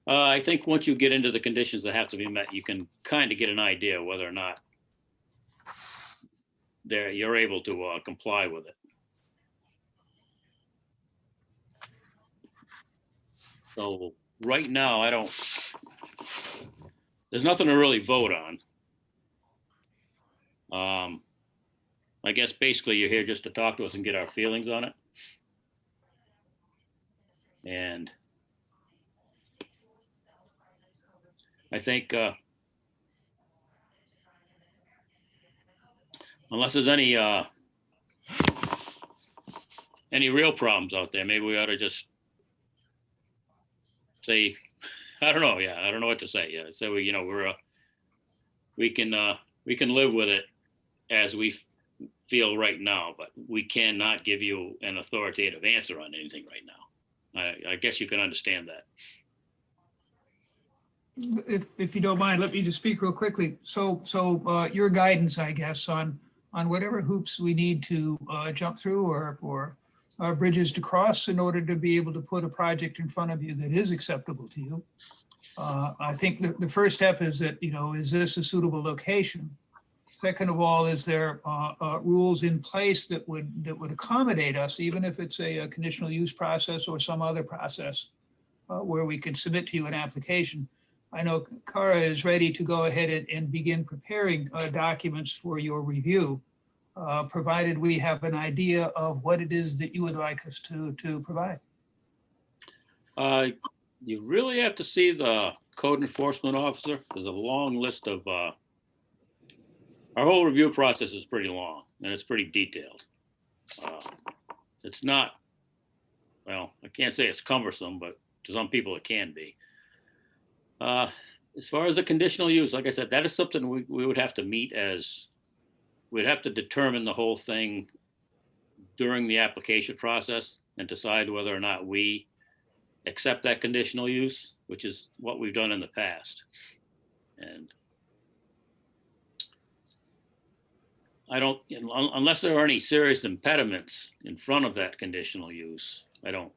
I think once you get into the conditions that have to be met, you can kind of get an idea whether or not you're able to comply with it. So right now, there's nothing to really vote on. I guess basically you're here just to talk to us and get our feelings on it. And I think unless there's any real problems out there, maybe we ought to just say, I don't know. Yeah, I don't know what to say. Yeah, so we can live with it as we feel right now, but we cannot give you an authoritative answer on anything right now. I guess you can understand that.
If you don't mind, let me just speak real quickly. So your guidance, I guess, on whatever hoops we need to jump through or bridges to cross in order to be able to put a project in front of you that is acceptable to you. I think the first step is that, is this a suitable location? Second of all, is there rules in place that would accommodate us, even if it's a conditional use process or some other process where we can submit to you an application? I know Cara is ready to go ahead and begin preparing documents for your review, provided we have an idea of what it is that you would like us to provide.
You really have to see the code enforcement officer. There's a long list of, our whole review process is pretty long and it's pretty detailed. It's not, well, I can't say it's cumbersome, but to some people it can be. As far as the conditional use, like I said, that is something we would have to meet we'd have to determine the whole thing during the application process and decide whether or not we accept that conditional use, which is what we've done in the past. And I don't, unless there are any serious impediments in front of that conditional use, I don't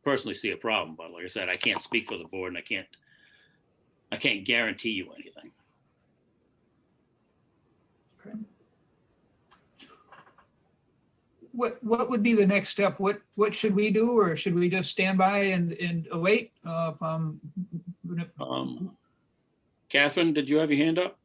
personally see a problem, but like I said, I can't speak for the board and I can't guarantee you anything.
What would be the next step? What should we do, or should we just stand by and await?
Catherine, did you have your hand up?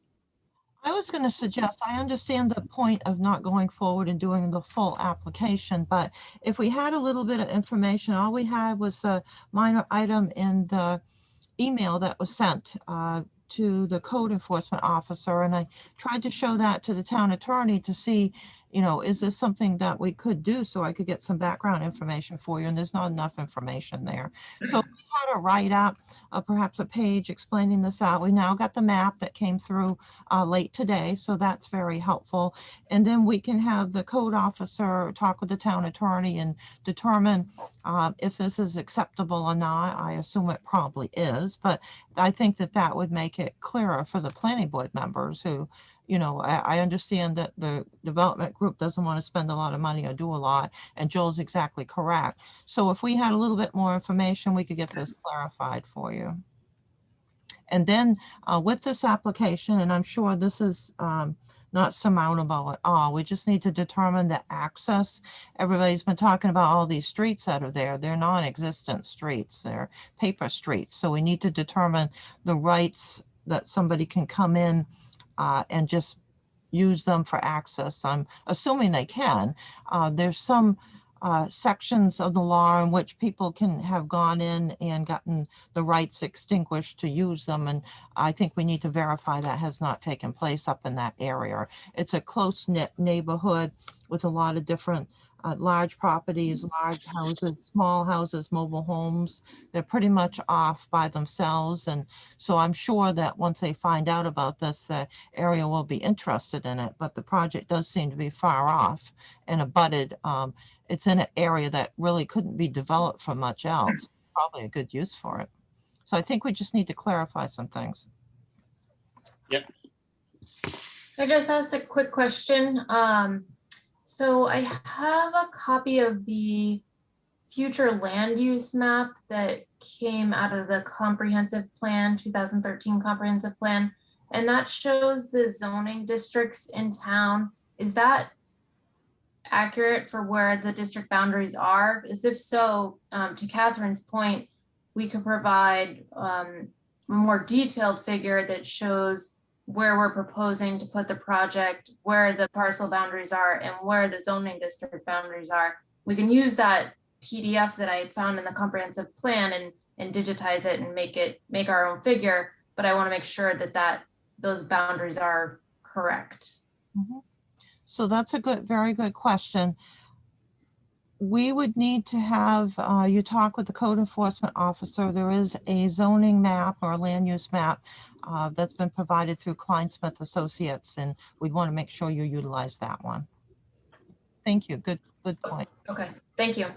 I was going to suggest, I understand the point of not going forward and doing the full application, but if we had a little bit of information, all we had was the minor item in the email that was sent to the code enforcement officer. And I tried to show that to the town attorney to see, you know, is this something that we could do so I could get some background information for you? And there's not enough information there. So we had a write up, perhaps a page explaining this out. We now got the map that came through late today. So that's very helpful. And then we can have the code officer talk with the town attorney and determine if this is acceptable or not. I assume it probably is, but I think that that would make it clearer for the planning board members who, you know, I understand that the development group doesn't want to spend a lot of money or do a lot, and Joel's exactly correct. So if we had a little bit more information, we could get this clarified for you. And then with this application, and I'm sure this is not surmountable at all, we just need to determine the access. Everybody's been talking about all these streets that are there. They're non-existent streets. They're paper streets. So we need to determine the rights that somebody can come in and just use them for access. I'm assuming they can. There's some sections of the law in which people can have gone in and gotten the rights extinguished to use them. And I think we need to verify that has not taken place up in that area. It's a close-knit neighborhood with a lot of different large properties, large houses, small houses, mobile homes. They're pretty much off by themselves. And so I'm sure that once they find out about this, the area will be interested in it. But the project does seem to be far off and abutted. It's in an area that really couldn't be developed for much else. Probably a good use for it. So I think we just need to clarify some things.
Yep.
I just asked a quick question. So I have a copy of the future land use map that came out of the comprehensive plan, 2013 comprehensive plan, and that shows the zoning districts in town. Is that accurate for where the district boundaries are? As if so, to Catherine's point, we could provide a more detailed figure that shows where we're proposing to put the project, where the parcel boundaries are, and where the zoning district boundaries are. We can use that PDF that I had found in the comprehensive plan and digitize it and make our own figure, but I want to make sure that those boundaries are correct.
Mm-hmm. So that's a very good question. We would need to have you talk with the code enforcement officer. There is a zoning map or a land use map that's been provided through Kleinsmith Associates, and we'd want to make sure you utilize that one. Thank you. Good point.
Okay, thank you.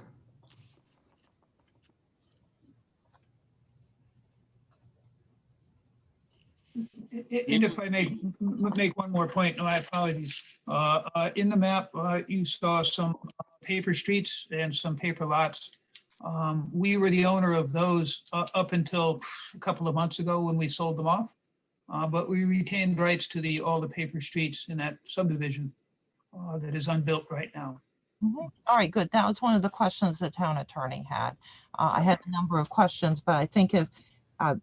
And if I may make one more point, my apologies. In the map, you saw some paper streets and some paper lots. We were the owner of those up until a couple of months ago when we sold them off. But we retained rights to all the paper streets in that subdivision that is unbuilt right now.
Mm-hmm. All right, good. That was one of the questions the town attorney had. I had a number of questions, but I think if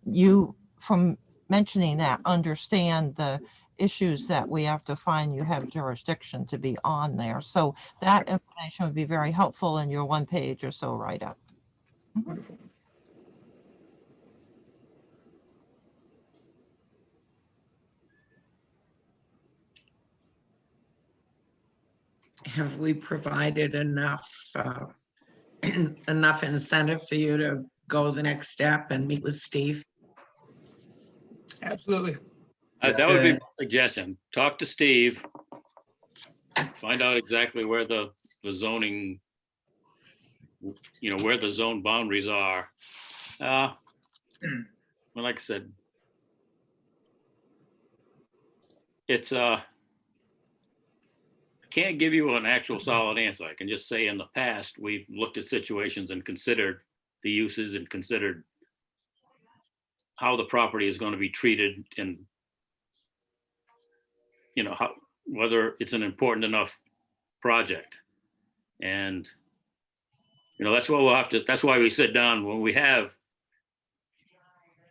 you, from mentioning that, understand the issues that we have to find you have jurisdiction to be on there. So that information would be very helpful in your 1 page or so write-up.
Wonderful.
Have we provided enough enough incentive for you to go the next step and meet with Steve?
Absolutely.
That would be my suggestion. Talk to Steve. Find out exactly where the zoning you know, where the zone boundaries are. Well, like I said, it's, I can't give you an actual solid answer. I can just say in the past, we've looked at situations and considered the uses and considered how the property is going to be treated and, you know, how, whether it's an important enough project. And, you know, that's what we'll have to, that's why we sit down when we have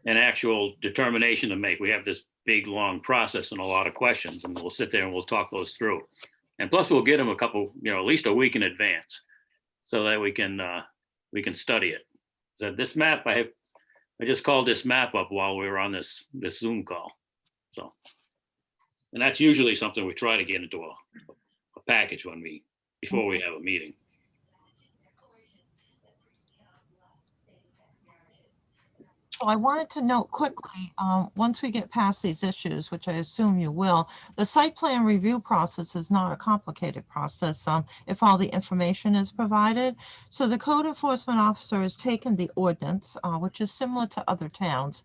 an actual determination to make. We have this big, long process and a lot of questions, and we'll sit there and we'll talk those through. And plus we'll get them a couple, you know, at least a week in advance so that we can study it. So this map, I just called this map up while we were on this Zoom call. So, and that's usually something we try to get into a package before we have a meeting.
So I wanted to note quickly, once we get past these issues, which I assume you will, the site plan review process is not a complicated process if all the information is provided. So the code enforcement officer has taken the ordinance, which is similar to other towns.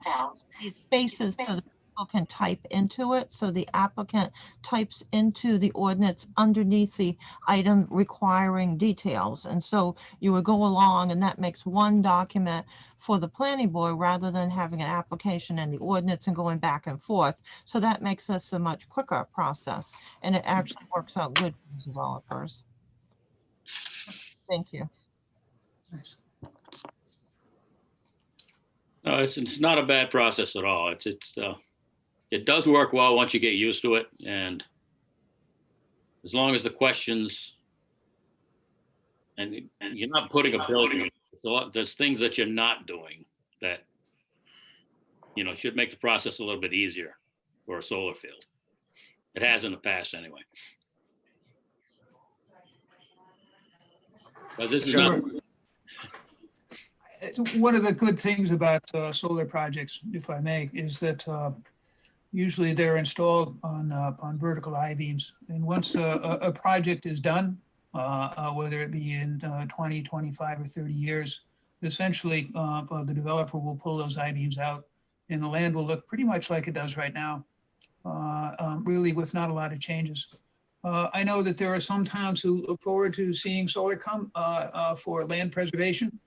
It spaces so that people can type into it. So the applicant types into the ordinance underneath the item requiring details. And so you would go along and that makes one document for the planning board rather than having an application and the ordinance and going back and forth. So that makes us a much quicker process and it actually works out good for developers. Thank you.
No, it's not a bad process at all. It does work well once you get used to it, and as long as the questions and you're not putting a building, there's things that you're not doing that, you know, should make the process a little bit easier for a solar field. It has in the past anyway. But this is not.
One of the good things about solar projects, if I may, is that usually they're installed on vertical I-beams. And once a project is done, whether it be in 20, 25, or 30 years, essentially the developer will pull those I-beams out and the land will look pretty much like it does right now, really with not a lot of changes. I know that there are some towns who look forward to seeing solar come for land preservation.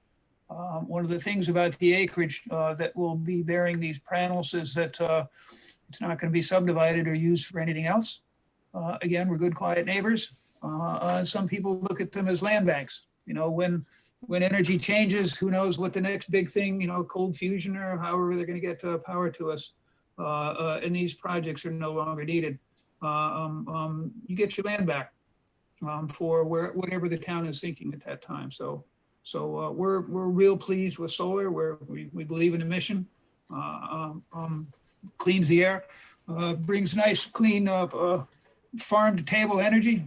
One of the things about the acreage that will be bearing these panels is that it's not going to be subdivided or used for anything else. Again, we're good, quiet neighbors. Some people look at them as land banks. You know, when energy changes, who knows what the next big thing, you know, cold fusion or however they're going to get power to us. And these projects are no longer needed. You get your land back for whatever the town is thinking at that time. So we're real pleased with solar. We believe in a mission. Cleans the air, brings nice, clean farm to table energy,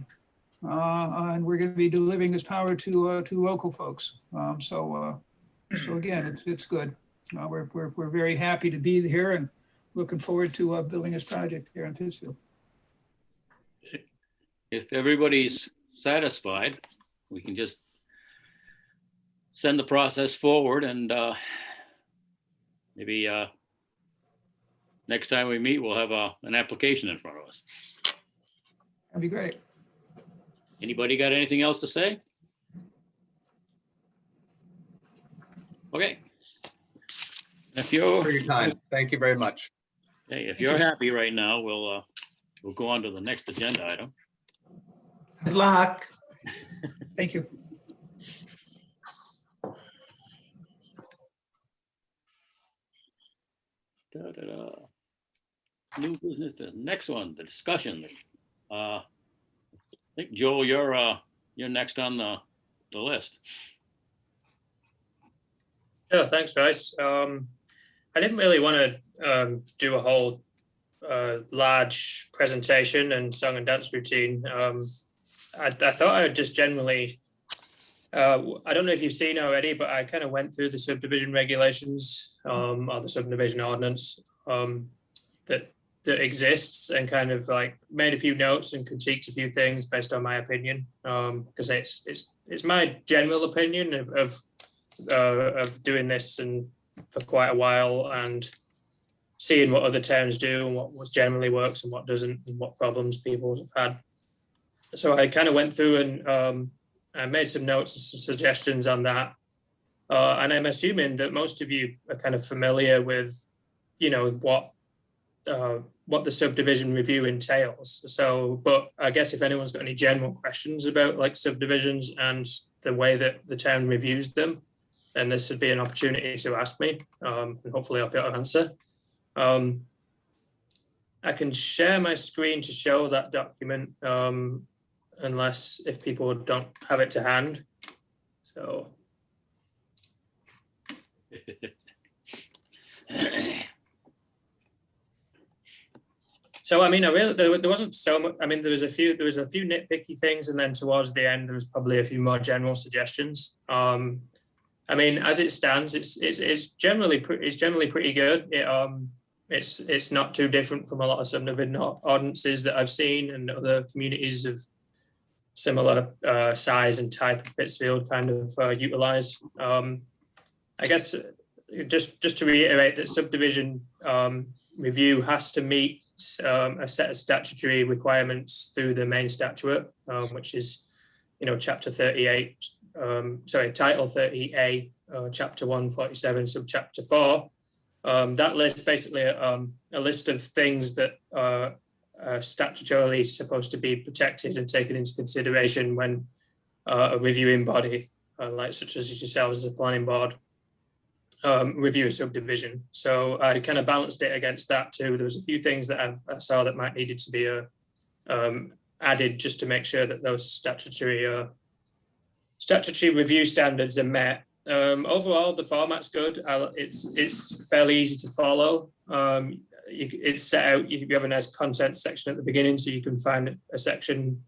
and we're going to be delivering this power to local folks. So again, it's good. We're very happy to be here and looking forward to building this project here in Pittsfield.
If everybody's satisfied, we can just send the process forward and maybe next time we meet, we'll have an application in front of us.
That'd be great.
Anybody got anything else to say? Okay. If you're
For your time. Thank you very much.
Hey, if you're happy right now, we'll go on to the next agenda item.
Good luck.
Thank you.
New business, the next one, the discussion. I think Joel, you're next on the list.
Sure, thanks, Bryce. I didn't really want to do a whole large presentation and song and dance routine. I thought I would just generally, I don't know if you've seen already, but I kind of went through the subdivision regulations or the subdivision ordinance that that exists and kind of like made a few notes and critiqued a few things based on my opinion, because it's my general opinion of doing this and for quite a while and seeing what other towns do and what generally works and what doesn't and what problems people have had. So I kind of went through and I made some notes and some suggestions on that. And I'm assuming that most of you are kind of familiar with, you know, what the subdivision review entails. So, but I guess if anyone's got any general questions about like subdivisions and the way that the town reviews them, then this would be an opportunity to ask me, and hopefully I'll be able to answer. I can share my screen to show that document, unless if people don't have it to hand. So. So I mean, there wasn't so much. I mean, there was a few nitpicky things, and then towards the end, there was probably a few more general suggestions. I mean, as it stands, it's generally pretty good. It's not too different from a lot of subdivision ordinances that I've seen and other communities of similar size and type of Pittsfield kind of utilize. I guess just to reiterate that subdivision review has to meet a set of statutory requirements through the main statute, which is, you know, Chapter 38, Title 30A, Chapter 147, Subchapter 4. That lists basically a list of things that are statutorily supposed to be protected and taken into consideration when a reviewing body, like such as yourselves as a planning board, review a subdivision. So I kind of balanced it against that too. There was a few things that I saw that might needed to be added just to make sure that those statutory review standards are met. Overall, the format's good. It's fairly easy to follow. It's set out. You have a nice content section at the beginning, so you can find a section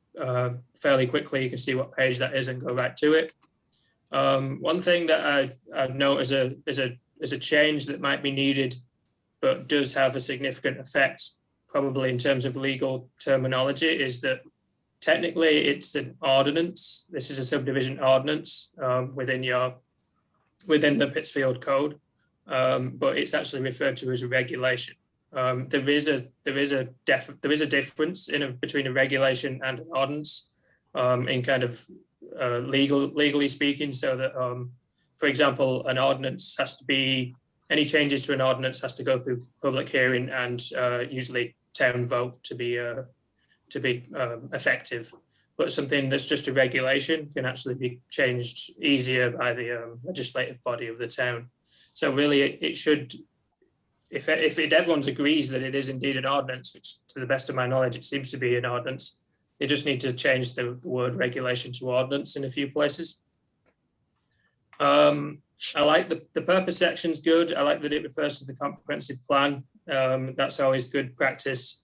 fairly quickly. You can see what page that is and go right to it. One thing that I note as a change that might be needed, but does have a significant effect, probably in terms of legal terminology, is that technically it's an ordinance. This is a subdivision ordinance within the Pittsfield Code, but it's actually referred to as a regulation. There is a difference between a regulation and an ordinance in kind of legally speaking, so that for example, an ordinance has to be, any changes to an ordinance has to go through public hearing and usually town vote to be effective. But something that's just a regulation can actually be changed easier by the legislative body of the town. So really, it should, if everyone agrees that it is indeed an ordinance, which to the best of my knowledge, it seems to be an ordinance, they just need to change the word regulation to ordinance in a few places. I like the purpose section's good. I like that it refers to the comprehensive plan. That's always good practice.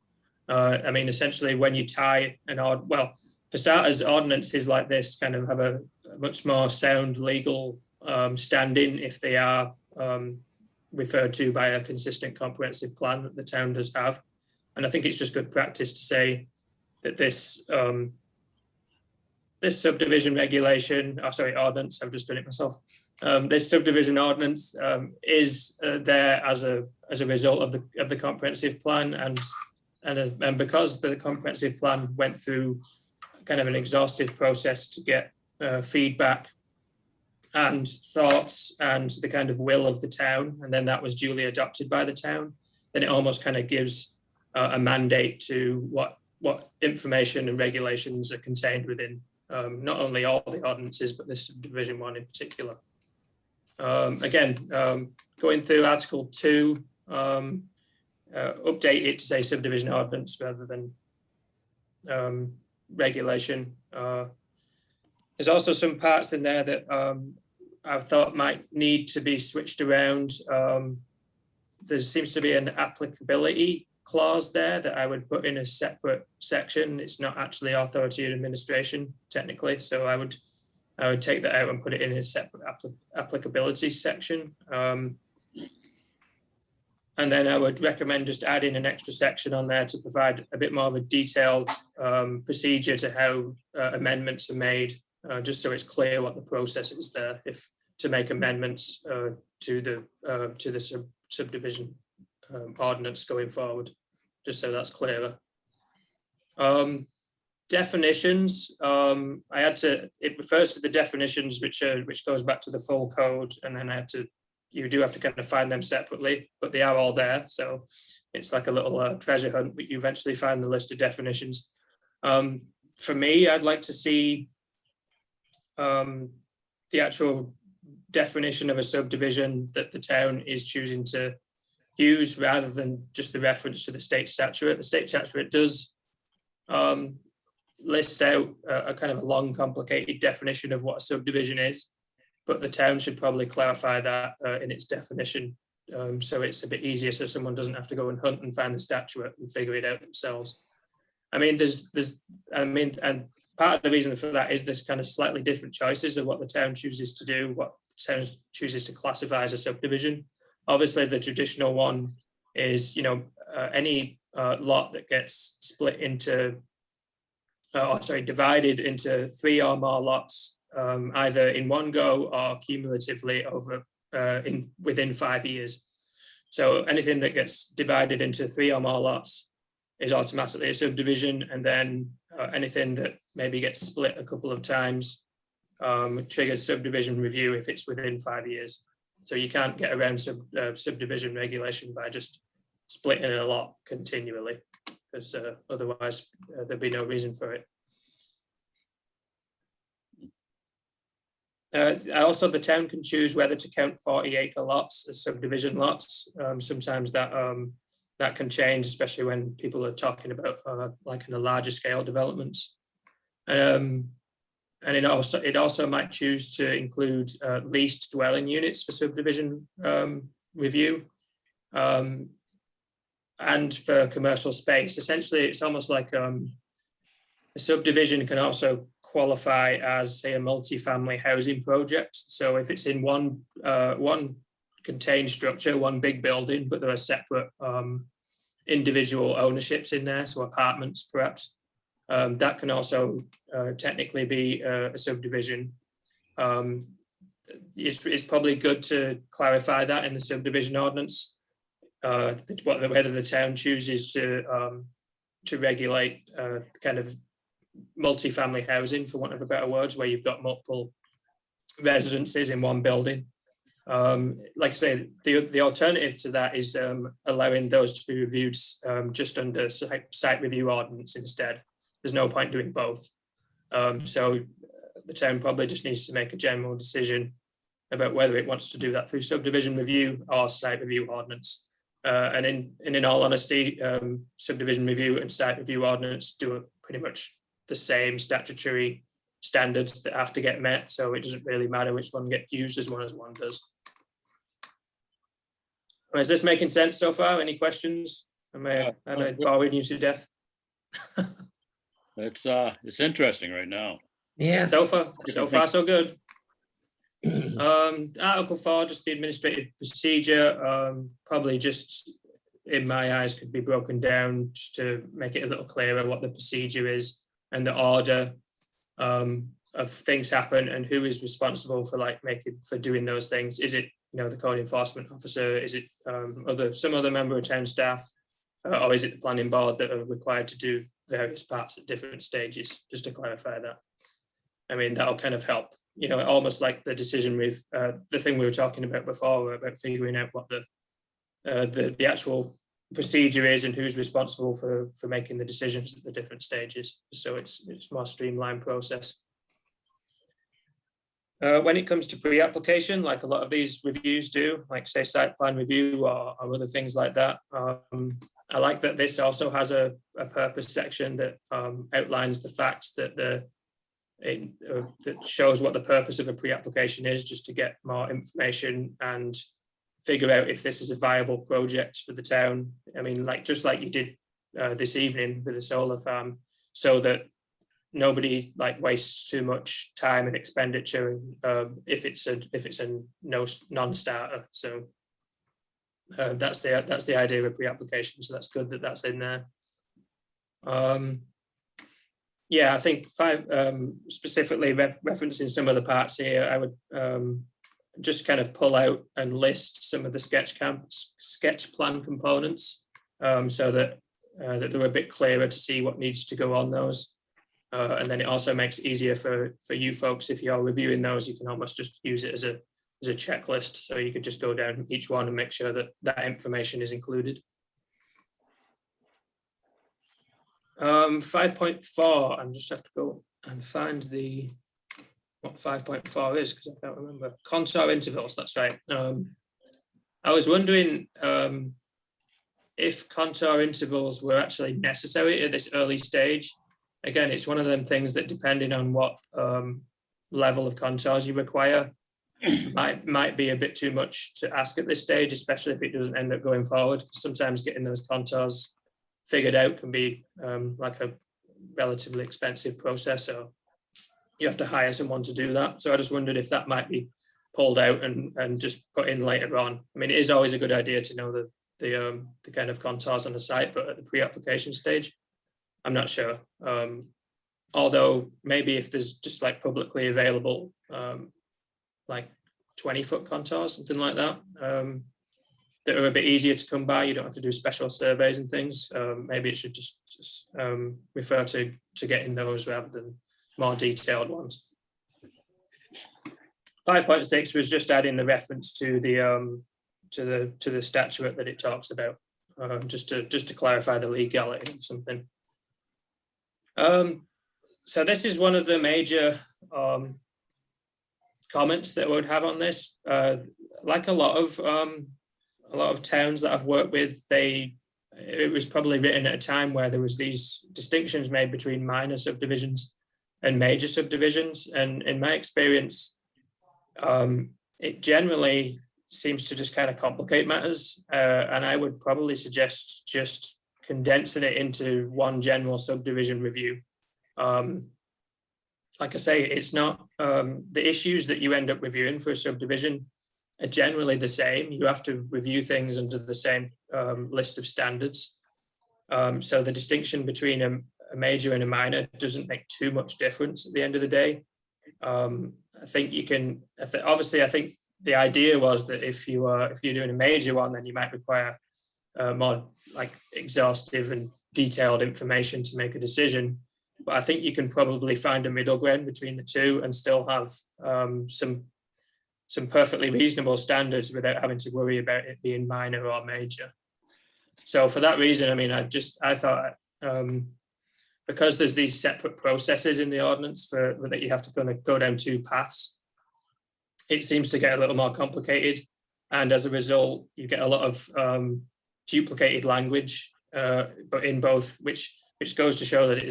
I mean, essentially when you tie for starters, ordinances like this kind of have a much more sound legal standing if they are referred to by a consistent comprehensive plan that the town does have. And I think it's just good practice to say that this subdivision regulation, ordinance, I've just done it myself. This subdivision ordinance is there as a result of the comprehensive plan, and because the comprehensive plan went through kind of an exhaustive process to get feedback and thoughts and the kind of will of the town, and then that was duly adopted by the town, then it almost kind of gives a mandate to what information and regulations are contained within not only all the ordinances, but this subdivision one in particular. Again, going through Article 2, update it to say subdivision ordinance rather than regulation. There's also some parts in there that I thought might need to be switched around. There seems to be an applicability clause there that I would put in a separate section. It's not actually authority and administration technically, so I would take that out and put it in a separate applicability section. And then I would recommend just adding an extra section on there to provide a bit more of a detailed procedure to how amendments are made, just so it's clear what the process is there if to make amendments to the subdivision ordinance going forward, just so that's clearer. Definitions, it refers to the definitions which goes back to the full code, and then you do have to kind of find them separately, but they are all there. So it's like a little treasure hunt, but you eventually find the list of definitions. For me, I'd like to see the actual definition of a subdivision that the town is choosing to use rather than just the reference to the state statute. The state statute does list out a kind of a long, complicated definition of what a subdivision is, but the town should probably clarify that in its definition, so it's a bit easier, so someone doesn't have to go and hunt and find the statute and figure it out themselves. I mean, and part of the reason for that is there's kind of slightly different choices of what the town chooses to do, what the town chooses to classify as a subdivision. Obviously, the traditional one is, any lot that gets split into, divided into 3 or more lots, either in one go or cumulatively over within 5 years. So anything that gets divided into 3 or more lots is automatically a subdivision, and then anything that maybe gets split a couple of times triggers subdivision review if it's within 5 years. So you can't get around subdivision regulation by just splitting a lot continually, because otherwise there'd be no reason for it. Also, the town can choose whether to count 40-acre lots as subdivision lots. Sometimes that can change, especially when people are talking about like in a larger scale developments. And it also might choose to include leased dwelling units for subdivision review, and for commercial space. Essentially, it's almost like a subdivision can also qualify as, say, a multi-family housing project. So if it's in one contained structure, one big building, but there are separate individual ownerships in there, so apartments perhaps, that can also technically be a subdivision. It's probably good to clarify that in the subdivision ordinance, whether the town chooses to regulate kind of multi-family housing, for want of a better words, where you've got multiple residences in one building. Like I say, the alternative to that is allowing those to be reviewed just under site review ordinance instead. There's no point doing both. So the town probably just needs to make a general decision about whether it wants to do that through subdivision review or site review ordinance. And in all honesty, subdivision review and site review ordinance do pretty much the same statutory standards that have to get met. So it doesn't really matter which one gets used as one does. Is this making sense so far? Any questions? Am I boring you to death?
It's interesting right now.
Yes.
So far, so good. Article 4, just the administrative procedure, probably just in my eyes could be broken down just to make it a little clearer what the procedure is and the order of things happen and who is responsible for doing those things. Is it the code enforcement officer? Is it some other member of town staff, or is it the planning board that are required to do various parts at different stages? Just to clarify that. I mean, that'll kind of help, almost like the decision with the thing we were talking about before about figuring out what the actual procedure is and who's responsible for making the decisions at the different stages. So it's a more streamlined process. When it comes to pre-application, like a lot of these reviews do, like say site plan review or other things like that, I like that this also has a purpose section that outlines the facts that shows what the purpose of a pre-application is, just to get more information and figure out if this is a viable project for the town. I mean, just like you did this evening with the solar farm, so that nobody wastes too much time and expenditure if it's a non-starter. So That's the idea of pre-application, so that's good that that's in there. Yeah, I think specifically referencing some of the parts here, I would just kind of pull out and list some of the sketch plan components, so that they're a bit clearer to see what needs to go on those. And then it also makes it easier for you folks, if you're reviewing those, you can almost just use it as a checklist. So you could just go down each one and make sure that that information is included. 5.4, I'm just have to go and find what 5.4 is, because I can't remember. Contour intervals, that's right. I was wondering if contour intervals were actually necessary at this early stage. Again, it's one of them things that, depending on what level of contours you require, might be a bit too much to ask at this stage, especially if it doesn't end up going forward. Sometimes getting those contours figured out can be like a relatively expensive process, so you have to hire someone to do that. So I just wondered if that might be pulled out and just put in later on. I mean, it is always a good idea to know the kind of contours on the site, but at the pre-application stage, I'm not sure. Although maybe if there's just like publicly available, like 20-foot contours, something like that, that are a bit easier to come by, you don't have to do special surveys and things. Maybe it should just refer to getting those rather than more detailed ones. 5.6 was just adding the reference to the statute that it talks about, just to clarify the legality of something. So this is one of the major comments that I would have on this. Like a lot of towns that I've worked with, it was probably written at a time where there was these distinctions made between minor subdivisions and major subdivisions. And in my experience, it generally seems to just kind of complicate matters. And I would probably suggest just condensing it into one general subdivision review. Like I say, it's not the issues that you end up reviewing for a subdivision are generally the same. You have to review things under the same list of standards. So the distinction between a major and a minor doesn't make too much difference at the end of the day. I think you can, obviously, I think the idea was that if you're doing a major one, then you might require more like exhaustive and detailed information to make a decision. But I think you can probably find a middle ground between the two and still have some perfectly reasonable standards without having to worry about it being minor or major. So for that reason, I mean, I thought because there's these separate processes in the ordinance that you have to kind of go down two paths, it seems to get a little more complicated. And as a result, you get a lot of duplicated language, but in both, which goes to show that it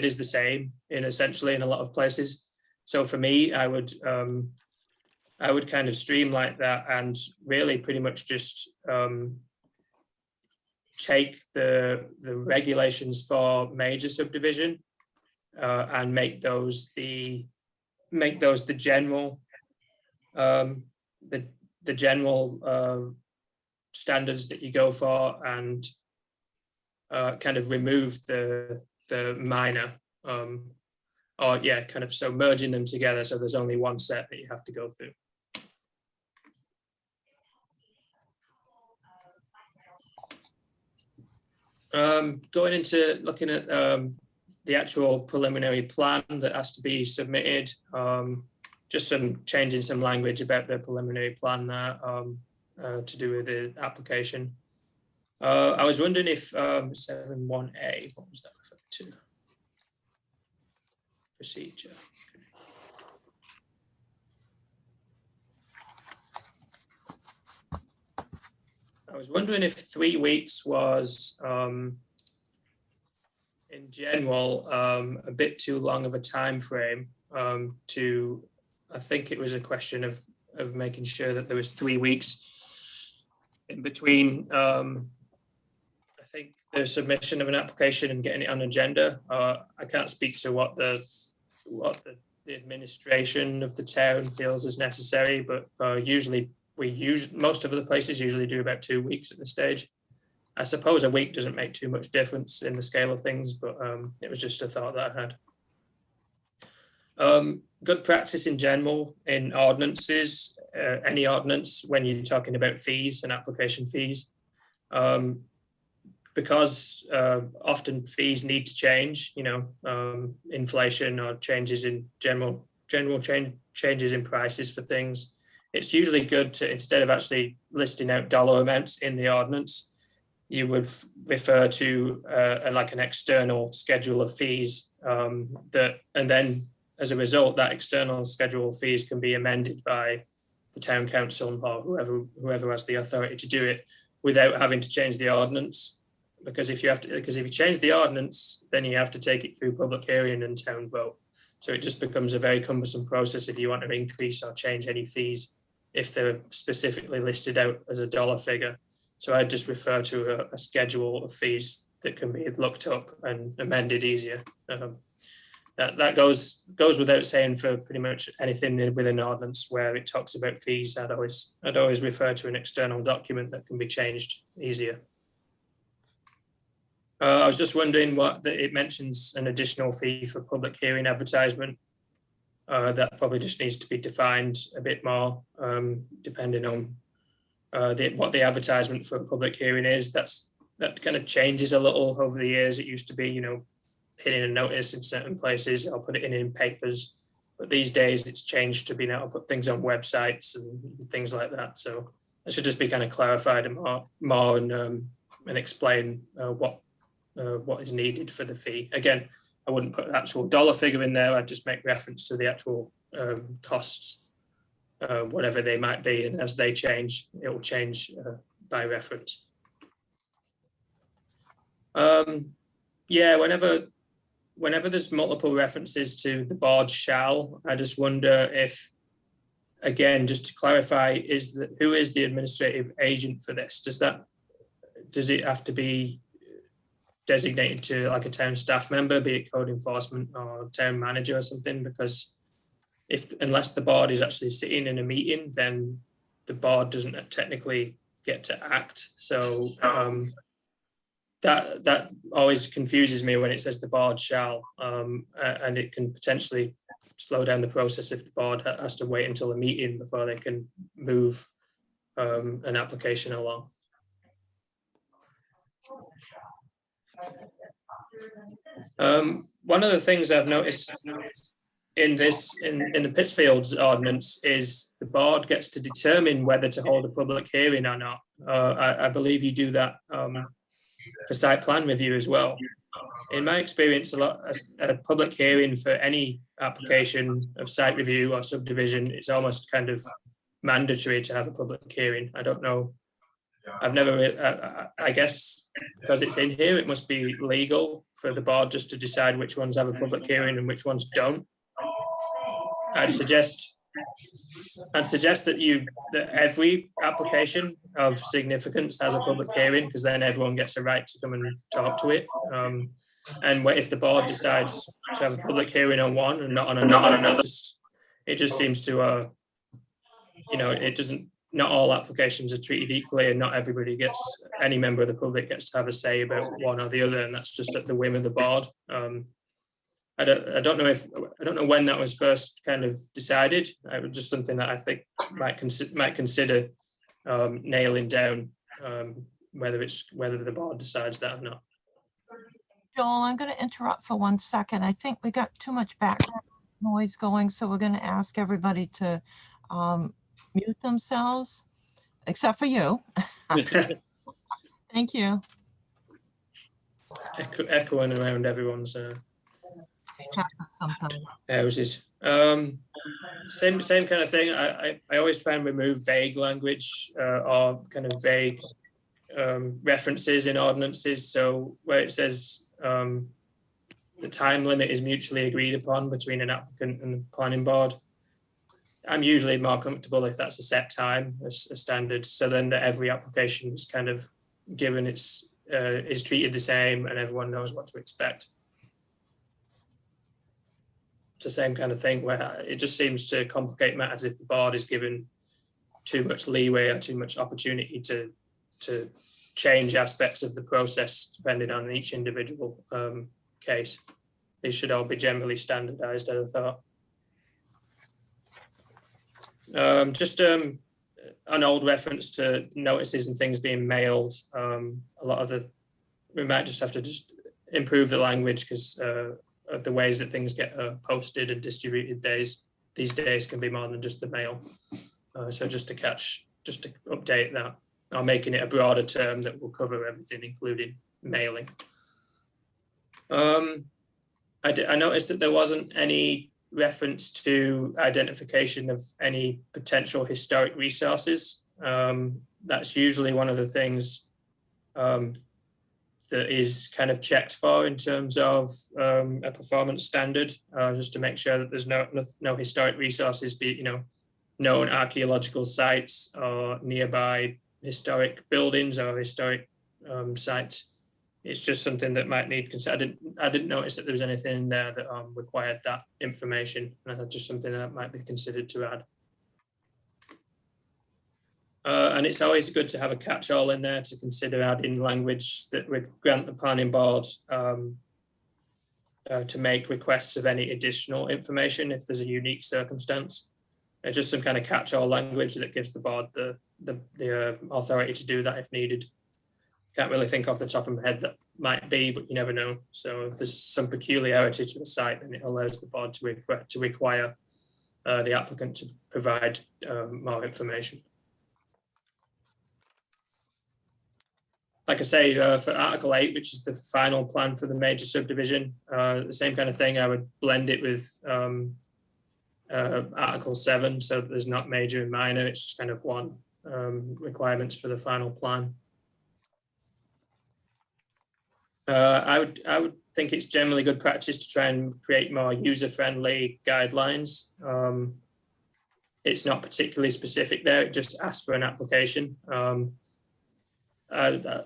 is the same essentially in a lot of places. So for me, I would kind of streamline that and really pretty much just take the regulations for major subdivision and make those the general the general standards that you go for, and kind of remove the minor, or yeah, kind of so merging them together so there's only one set that you have to go through. Going into looking at the actual preliminary plan that has to be submitted, just changing some language about the preliminary plan there to do with the application. I was wondering if 7.1a, what was that referred to? Procedure. I was wondering if 3 weeks was, in general, a bit too long of a time frame to. I think it was a question of making sure that there was 3 weeks in between. I think the submission of an application and getting it on agenda. I can't speak to what the administration of the town feels is necessary, but usually most of the places usually do about 2 weeks at this stage. I suppose a week doesn't make too much difference in the scale of things, but it was just a thought that I had. Good practice in general in ordinances, any ordinance when you're talking about fees and application fees, because often fees need to change, inflation or changes in general changes in prices for things. It's usually good to, instead of actually listing out dollar amounts in the ordinance, you would refer to like an external schedule of fees and then as a result, that external schedule of fees can be amended by the town council or whoever has the authority to do it without having to change the ordinance. Because if you change the ordinance, then you have to take it through public hearing and town vote. So it just becomes a very cumbersome process if you want to increase or change any fees if they're specifically listed out as a dollar figure. So I just refer to a schedule of fees that can be looked up and amended easier. That goes without saying for pretty much anything within an ordinance where it talks about fees. I'd always refer to an external document that can be changed easier. I was just wondering it mentions an additional fee for public hearing advertisement. That probably just needs to be defined a bit more, depending on what the advertisement for a public hearing is. That kind of changes a little over the years. It used to be, hitting a notice in certain places, I'll put it in papers. But these days it's changed to being able to put things on websites and things like that. So it should just be kind of clarified more and explain what is needed for the fee. Again, I wouldn't put an actual dollar figure in there. I'd just make reference to the actual costs, whatever they might be. And as they change, it will change by reference. Yeah, whenever there's multiple references to the board shall, I just wonder if, again, just to clarify, who is the administrative agent for this? Does it have to be designated to like a town staff member, be it code enforcement or town manager or something? Because unless the board is actually sitting in a meeting, then the board doesn't technically get to act. So that always confuses me when it says the board shall, and it can potentially slow down the process if the board has to wait until a meeting before they can move an application along. One of the things I've noticed in the Pittsfields ordinance is the board gets to determine whether to hold a public hearing or not. I believe you do that for site plan review as well. In my experience, a public hearing for any application of site review or subdivision, it's almost kind of mandatory to have a public hearing. I don't know. I've never, I guess because it's in here, it must be legal for the board just to decide which ones have a public hearing and which ones don't. I'd suggest that every application of significance has a public hearing, because then everyone gets a right to come and talk to it. And if the board decides to have a public hearing on one and not on another, it just seems to, it doesn't. Not all applications are treated equally, and not any member of the public gets to have a say about one or the other, and that's just at the whim of the board. I don't know when that was first kind of decided. It was just something that I think might consider nailing down whether the board decides that or not.
Joel, I'm going to interrupt for 1 second. I think we got too much background noise going, so we're going to ask everybody to mute themselves, except for you. Thank you.
Echoing around everyone's
sometimes
houses. Same kind of thing. I always try and remove vague language or kind of vague references in ordinances. So where it says the time limit is mutually agreed upon between an applicant and the planning board, I'm usually more comfortable if that's a set time, a standard, so then that every application is kind of given is treated the same and everyone knows what to expect. It's the same kind of thing where it just seems to complicate matters if the board is given too much leeway or too much opportunity to change aspects of the process depending on each individual case. These should all be generally standardized, I thought. Just an old reference to notices and things being mailed. A lot of we might just have to just improve the language because of the ways that things get posted and distributed these days can be more than just the mail. So just to update that, or making it a broader term that will cover everything, including mailing. I noticed that there wasn't any reference to identification of any potential historic resources. That's usually one of the things that is kind of checked for in terms of a performance standard, just to make sure that there's no historic resources, be it, known archaeological sites or nearby historic buildings or historic sites. It's just something that might need considered. I didn't notice that there was anything in there that required that information. Just something that might be considered to add. And it's always good to have a catch-all in there to consider adding language that would grant the planning board to make requests of any additional information if there's a unique circumstance. It's just some kind of catch-all language that gives the board the authority to do that if needed. Can't really think off the top of my head that might be, but you never know. So if there's some peculiarity to the site, then it allows the board to require the applicant to provide more information. Like I say, for Article 8, which is the final plan for the major subdivision, the same kind of thing, I would blend it with Article 7, so there's not major and minor, it's just kind of one requirements for the final plan. I would think it's generally good practice to try and create more user-friendly guidelines. It's not particularly specific there, it just asks for an application. I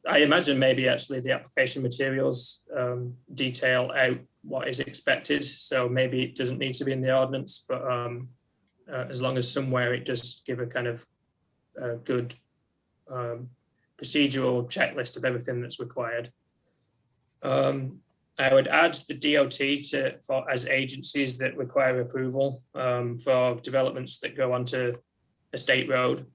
imagine maybe actually the application materials detail out what is expected, so maybe it doesn't need to be in the ordinance, but as long as somewhere it does give a kind of good procedural checklist of everything that's required. I would add the DOT as agencies that require approval for developments that go onto a state road.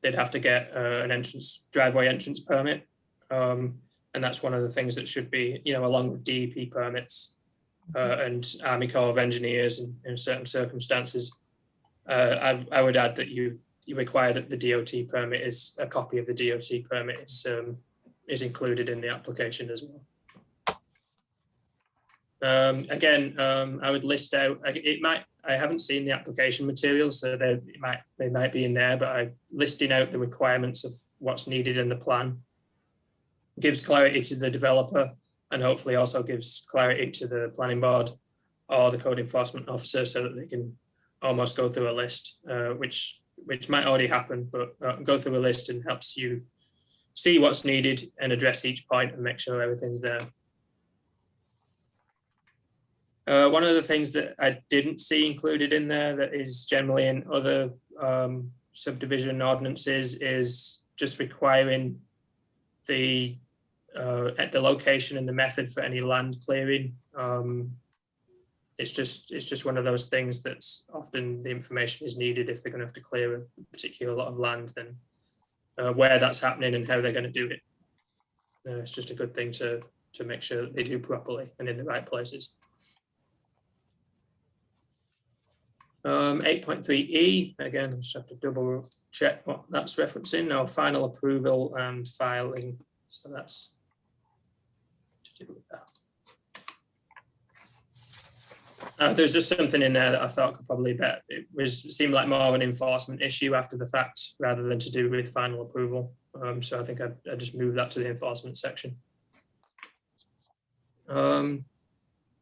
They'd have to get an driveway entrance permit. And that's one of the things that should be, along with DEP permits and Army Corps of Engineers in certain circumstances. I would add that you require that the DOT permit is a copy of the DOT permit is included in the application as well. Again, I would list out, I haven't seen the application materials, so they might be in there, but I'm listing out the requirements of what's needed in the plan. Gives clarity to the developer and hopefully also gives clarity to the planning board or the code enforcement officer so that they can almost go through a list, which might already happen, but go through a list and helps you see what's needed and address each point and make sure everything's there. One of the things that I didn't see included in there that is generally in other subdivision ordinances is just requiring the location and the method for any land clearing. It's just one of those things that's often the information is needed if they're going to have to clear a particular lot of land, then where that's happening and how they're going to do it. It's just a good thing to make sure that they do properly and in the right places. 8.3E, again, just have to double check what that's referencing. Our final approval and filing. So that's to do with that. There's just something in there that I thought could probably bet. It seemed like more of an enforcement issue after the fact rather than to do with final approval. So I think I just moved that to the enforcement section.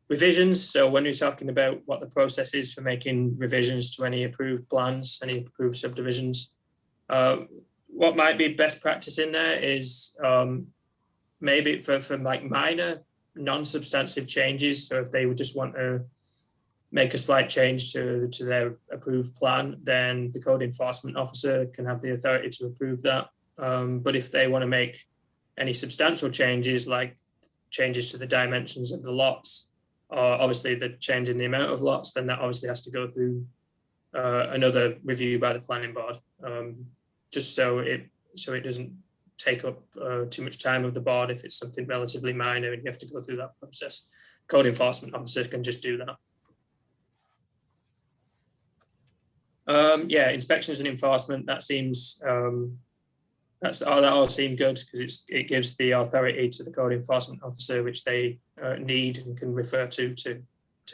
Revisions. So when you're talking about what the process is for making revisions to any approved plans, any approved subdivisions, what might be best practice in there is maybe for like minor non-substantive changes. So if they would just want to make a slight change to their approved plan, then the code enforcement officer can have the authority to approve that. But if they want to make any substantial changes, like changes to the dimensions of the lots, or obviously the change in the amount of lots, then that obviously has to go through another review by the planning board, just so it doesn't take up too much time of the board if it's something relatively minor and you have to go through that process. Code enforcement officer can just do that. Yeah, inspections and enforcement, that seems that all seem good because it gives the authority to the code enforcement officer, which they need and can refer to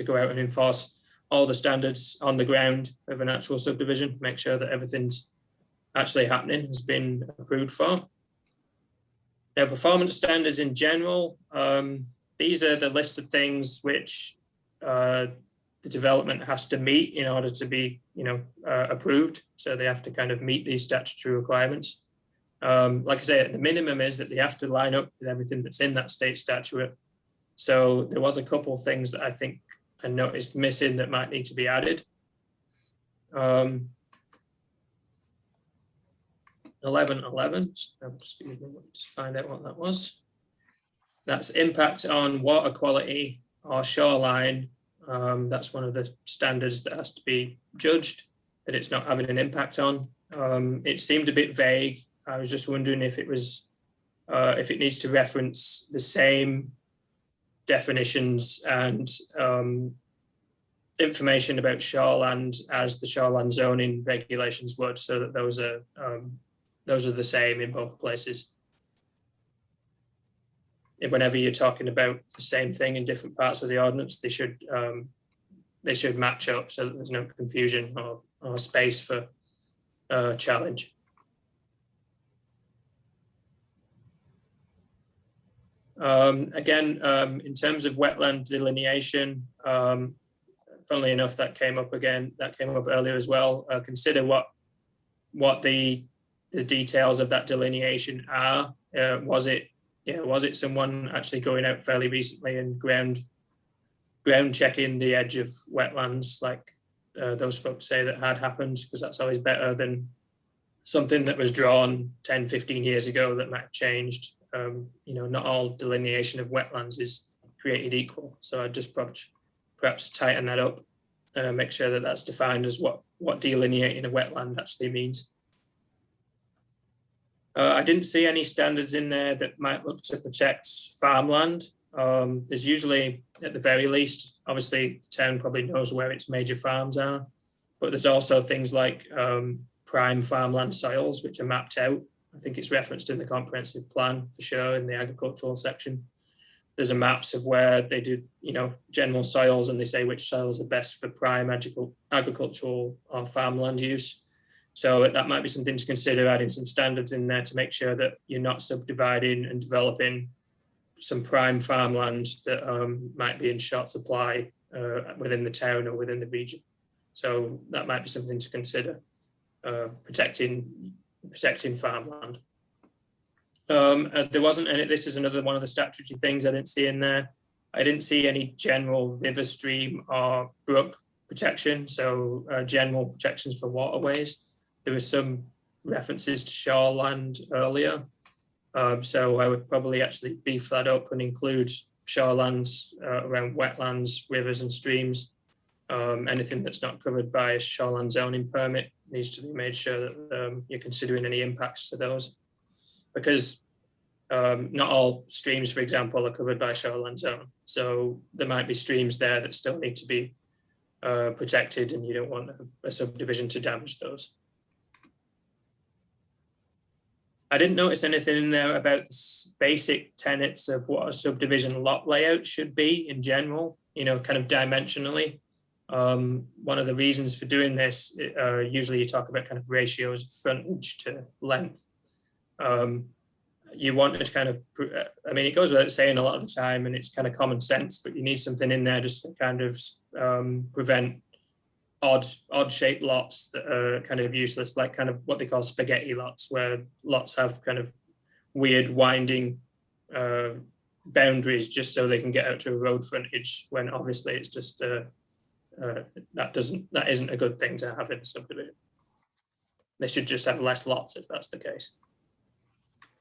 go out and enforce all the standards on the ground of an actual subdivision, make sure that everything's actually happening, has been approved for. Now, performance standards in general, these are the list of things which the development has to meet in order to be, approved. So they have to kind of meet these statutory requirements. Like I say, the minimum is that they have to line up with everything that's in that state statute. So there was a couple of things that I think I noticed missing that might need to be added. 1111, excuse me, let me just find out what that was. That's impact on water quality or shoreline. That's one of the standards that has to be judged, that it's not having an impact on. It seemed a bit vague. I was just wondering if it was, if it needs to reference the same definitions and information about shoreland as the shoreland zoning regulations would, so that those are the same in both places. If whenever you're talking about the same thing in different parts of the ordinance, they should match up so that there's no confusion or space for challenge. Again, in terms of wetland delineation, funnily enough, that came up again. That came up earlier as well. Consider what the details of that delineation are. Was it someone actually going out fairly recently and ground checking the edge of wetlands, like those folks say that had happened? Because that's always better than something that was drawn 10, 15 years ago that might have changed. Not all delineation of wetlands is created equal. So I'd just perhaps tighten that up, make sure that that's defined as what delineating a wetland actually means. I didn't see any standards in there that might look to protect farmland. There's usually, at the very least, obviously the town probably knows where its major farms are, but there's also things like prime farmland soils, which are mapped out. I think it's referenced in the comprehensive plan for sure in the agricultural section. There's a maps of where they do, general soils, and they say which soils are best for prime agricultural or farmland use. So that might be something to consider, adding some standards in there to make sure that you're not subdividing and developing some prime farmland that might be in short supply within the town or within the region. So that might be something to consider, protecting farmland. There wasn't any, this is another one of the statutory things I didn't see in there. I didn't see any general river, stream or brook protection. So general protections for waterways. There were some references to shoreland earlier. So I would probably actually beef that up and include shorelands around wetlands, rivers and streams. Anything that's not covered by a shoreland zoning permit needs to be made sure that you're considering any impacts to those. Because not all streams, for example, are covered by shoreland zone. So there might be streams there that still need to be protected, and you don't want a subdivision to damage those. I didn't notice anything in there about the basic tenets of what a subdivision lot layout should be in general, kind of dimensionally. One of the reasons for doing this, usually you talk about kind of ratios of frontage to length. You want to kind of, it goes without saying a lot of the time, and it's kind of common sense, but you need something in there just to kind of prevent odd shaped lots that are kind of useless, like kind of what they call spaghetti lots, where lots have kind of weird winding boundaries just so they can get out to a road frontage, when obviously it's just a that isn't a good thing to have in a subdivision. They should just have less lots if that's the case.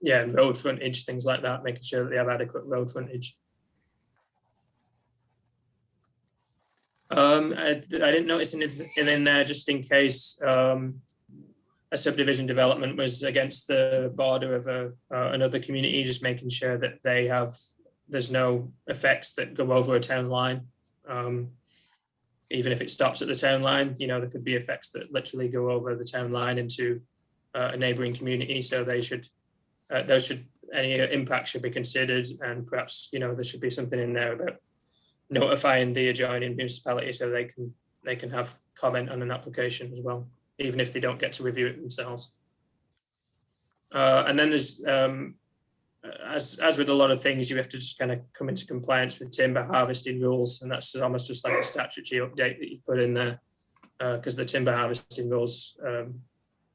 Yeah, road frontage, things like that, making sure that they have adequate road frontage. I didn't notice in there just in case a subdivision development was against the border of another community, just making sure that there's no effects that go over a town line. Even if it stops at the town line, you know, there could be effects that literally go over the town line into a neighboring community. So any impact should be considered, and perhaps, you know, there should be something in there about notifying the adjoining municipality so they can have comment on an application as well, even if they don't get to review it themselves. And then there's, as with a lot of things, you have to just kind of come into compliance with timber harvesting rules, and that's almost just like a statutory update that you put in there, because the timber harvesting rules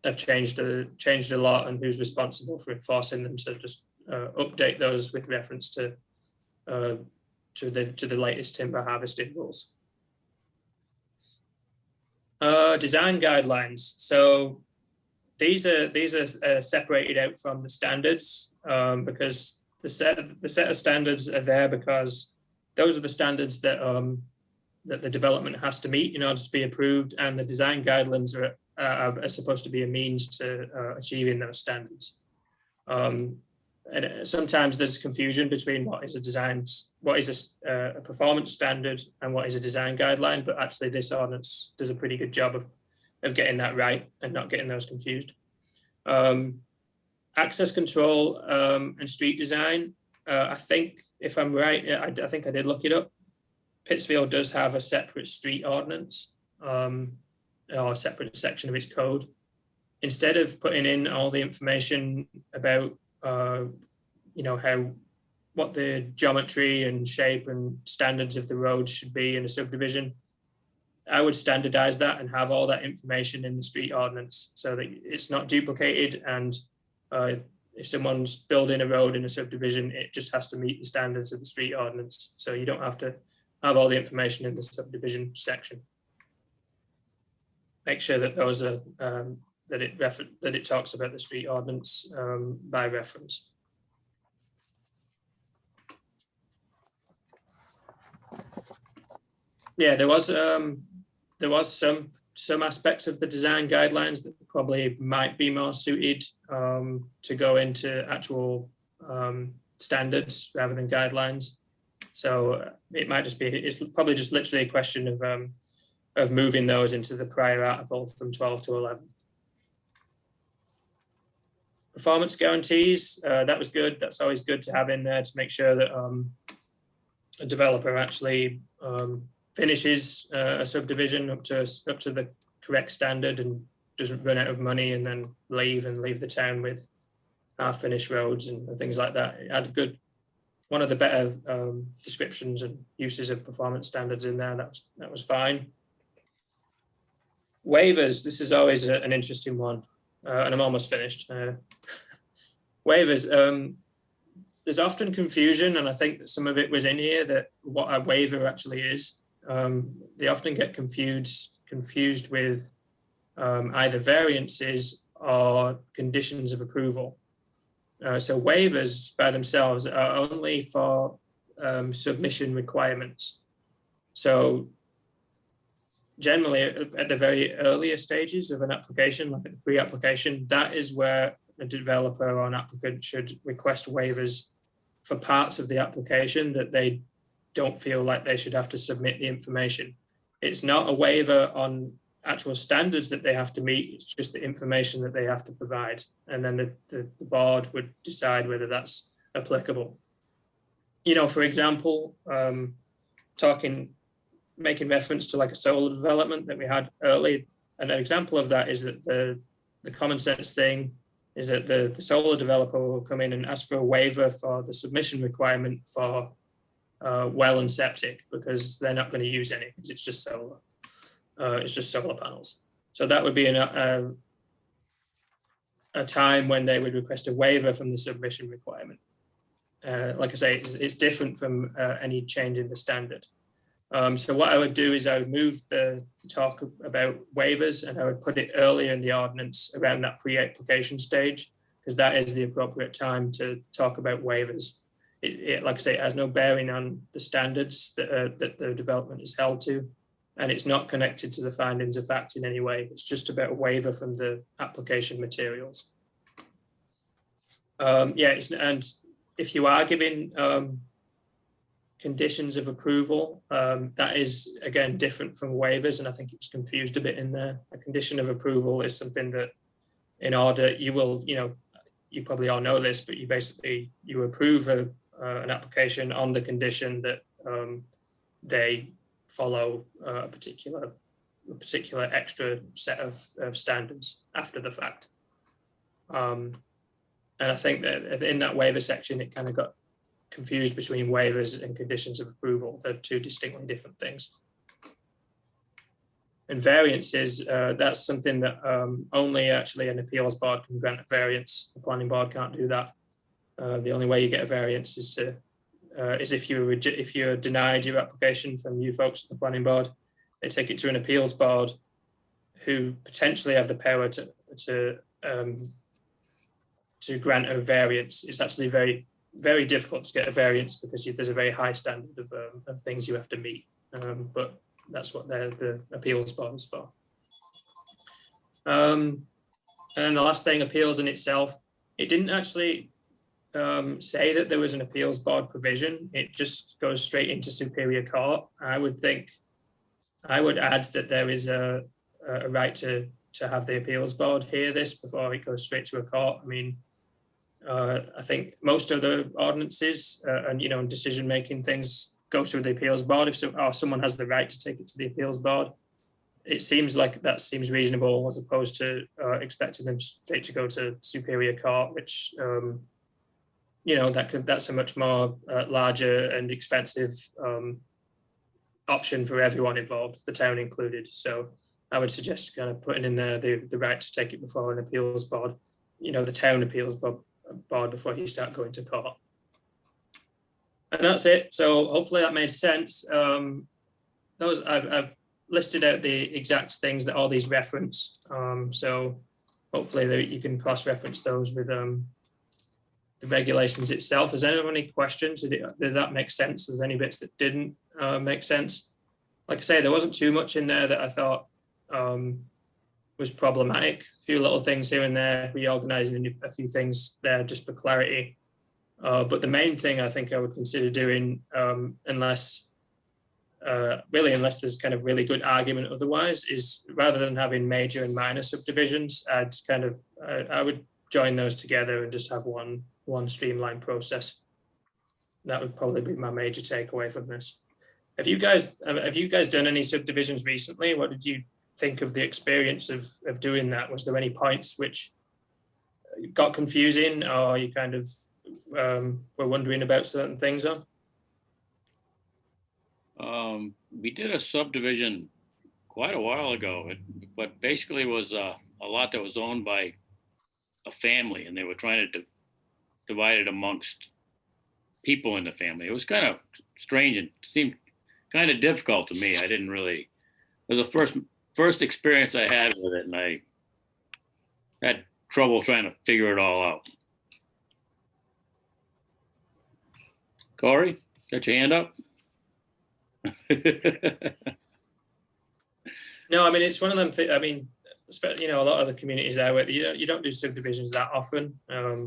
have changed a lot, and who's responsible for enforcing them. So just update those with reference to the latest timber harvesting rules. Design guidelines. So these are separated out from the standards, because the set of standards are there because those are the standards that that the development has to meet in order to be approved, and the design guidelines are supposed to be a means to achieving those standards. And sometimes there's confusion between what is a performance standard and what is a design guideline, but actually this ordinance does a pretty good job of getting that right and not getting those confused. Access control and street design. I think, if I'm right, I think I did look it up. Pittsfield does have a separate street ordinance, or a separate section of its code. Instead of putting in all the information about you know, what the geometry and shape and standards of the road should be in a subdivision, I would standardize that and have all that information in the street ordinance so that it's not duplicated. And if someone's building a road in a subdivision, it just has to meet the standards of the street ordinance. So you don't have to have all the information in the subdivision section. Make sure that those are that it talks about the street ordinance by reference. Yeah, there was some aspects of the design guidelines that probably might be more suited to go into actual standards rather than guidelines. So it might just be, it's probably just literally a question of moving those into the prior article from 12 to 11. Performance guarantees, that was good. That's always good to have in there to make sure that a developer actually finishes a subdivision up to the correct standard and doesn't run out of money and then leave the town with half-finished roads and things like that. It had one of the better descriptions and uses of performance standards in there. That was fine. Waivers, this is always an interesting one, and I'm almost finished. Waivers, there's often confusion, and I think that some of it was in here, that what a waiver actually is. They often get confused with either variances or conditions of approval. So waivers by themselves are only for submission requirements. So generally at the very earlier stages of an application, like the pre-application, that is where a developer or an applicant should request waivers for parts of the application that they don't feel like they should have to submit the information. It's not a waiver on actual standards that they have to meet, it's just the information that they have to provide. And then the board would decide whether that's applicable. You know, for example, making reference to like a solar development that we had early, an example of that is that the common sense thing is that the solar developer will come in and ask for a waiver for the submission requirement for well and septic, because they're not going to use any, because it's just solar. It's just solar panels. So that would be a time when they would request a waiver from the submission requirement. Like I say, it's different from any change in the standard. So what I would do is I would move the talk about waivers, and I would put it earlier in the ordinance around that pre-application stage, because that is the appropriate time to talk about waivers. Like I say, it has no bearing on the standards that the development is held to, and it's not connected to the findings of fact in any way. It's just about a waiver from the application materials. And if you are giving conditions of approval, that is again different from waivers, and I think it was confused a bit in there. A condition of approval is something that, in order, you will, you probably all know this, but you approve an application on the condition that they follow a particular extra set of standards after the fact. And I think that in that waiver section, it kind of got confused between waivers and conditions of approval. They're two distinctly different things. And variances, that's something that only actually an appeals board can grant a variance. The planning board can't do that. The only way you get a variance is if you're denied your application from you folks at the planning board. They take it to an appeals board, who potentially have the power to grant a variance. It's actually very, very difficult to get a variance because there's a very high standard of things you have to meet. But that's what the appeals board is for. And then the last thing, appeals in itself, it didn't actually say that there was an appeals board provision. It just goes straight into Superior Court. I would add that there is a right to have the appeals board hear this before it goes straight to a court. I mean, I think most of the ordinances and decision-making things go through the appeals board. If someone has the right to take it to the appeals board, it seems like that seems reasonable, as opposed to expecting them straight to go to Superior Court, which that's a much more larger and expensive option for everyone involved, the town included. So I would suggest kind of putting in there the right to take it before an appeals board, the town appeals board before you start going to court. And that's it. So hopefully that made sense. I've listed out the exact things that all these reference. So hopefully you can cross-reference those with the regulations itself. Has anyone any questions? Did that make sense? There's any bits that didn't make sense? Like I say, there wasn't too much in there that I thought was problematic. A few little things here and there, reorganizing a few things there just for clarity. But the main thing I think I would consider doing, unless there's kind of really good argument otherwise, is rather than having major and minor subdivisions, I would join those together and just have one streamlined process. That would probably be my major takeaway from this. Have you guys done any subdivisions recently? What did you think of the experience of doing that? Was there any points which got confusing, or you kind of were wondering about certain things on?
We did a subdivision quite a while ago, but basically was a lot that was owned by a family, and they were trying to divide it amongst people in the family. It was kind of strange and seemed kind of difficult to me. I didn't really, it was the first experience I had with it, and I had trouble trying to figure it all out. Corey, got your hand up?
No, I mean, it's one of them things. I mean, a lot of the communities there where you don't do subdivisions that often,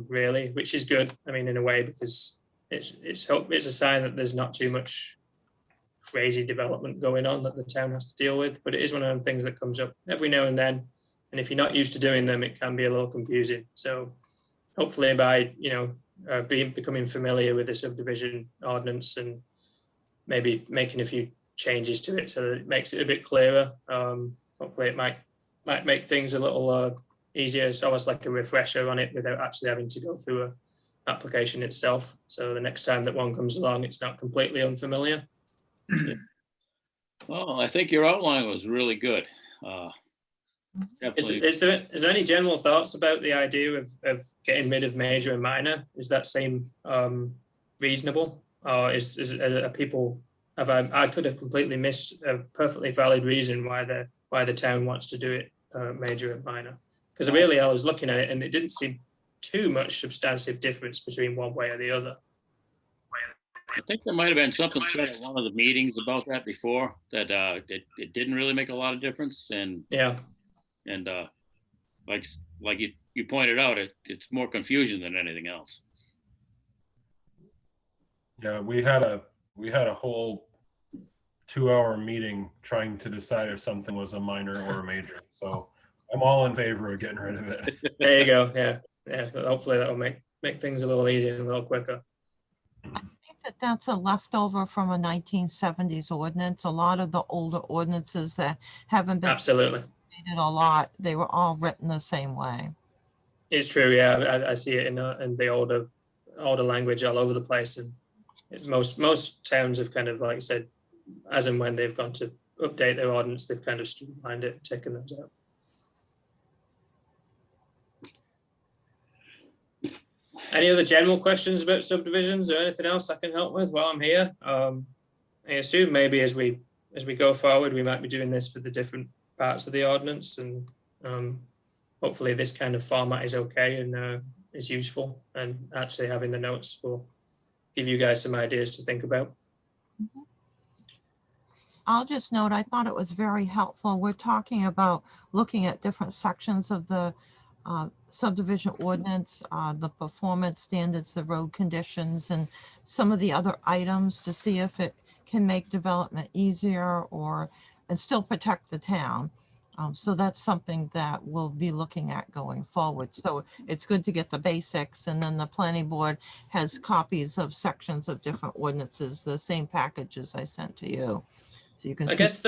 really, which is good. I mean, in a way, because it's a sign that there's not too much crazy development going on that the town has to deal with. But it is one of them things that comes up every now and then, and if you're not used to doing them, it can be a little confusing. So hopefully by becoming familiar with the subdivision ordinance and maybe making a few changes to it so that it makes it a bit clearer, hopefully it might make things a little easier. It's almost like a refresher on it without actually having to go through an application itself. So the next time that one comes along, it's not completely unfamiliar.
Well, I think your outline was really good.
Is there any general thoughts about the idea of getting rid of major and minor? Does that seem reasonable, or are people I could have completely missed a perfectly valid reason why the town wants to do it major and minor. Because really, I was looking at it and it didn't seem too much substantive difference between one way or the other.
I think there might have been something said at one of the meetings about that before, that it didn't really make a lot of difference, and
Yeah,
like you pointed out, it's more confusion than anything else.
Yeah, we had a whole 2-hour meeting trying to decide if something was a minor or a major. So I'm all in favor of getting rid of it.
there you go. Yeah. Hopefully that'll make things a little easier and a little quicker.
I think that's a leftover from a 1970s ordinance. A lot of the older ordinances that haven't been
Absolutely,
updated a lot, they were all written the same way.
it's true. Yeah, I see it in the older language all over the place, and most towns have kind of, like I said, as and when they've gone to update their ordinance, they've kind of streamlined it, taken those out. Any other general questions about subdivisions or anything else I can help with while I'm here? I assume maybe as we go forward, we might be doing this for the different parts of the ordinance, and hopefully this kind of format is okay and is useful, and actually having the notes will give you guys some ideas to think about.
I'll just note, I thought it was very helpful. We're talking about looking at different sections of the subdivision ordinance, the performance standards, the road conditions, and some of the other items to see if it can make development easier and still protect the town. So that's something that we'll be looking at going forward. So it's good to get the basics, and then the planning board has copies of sections of different ordinances, the same packages I sent to you. So you can
I guess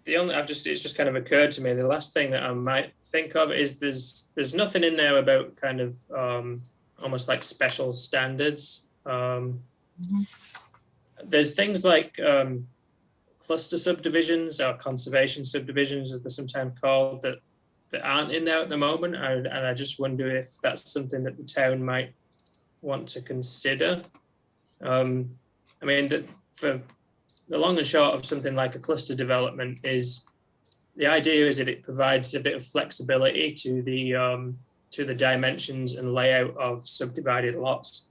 it's just kind of occurred to me, the last thing that I might think of is there's nothing in there about kind of almost like special standards. There's things like cluster subdivisions or conservation subdivisions, as they're sometimes called, that aren't in there at the moment, and I just wonder if that's something that the town might want to consider. I mean, for the long and short of something like a cluster development is, the idea is that it provides a bit of flexibility to the dimensions and layout of subdivided lots.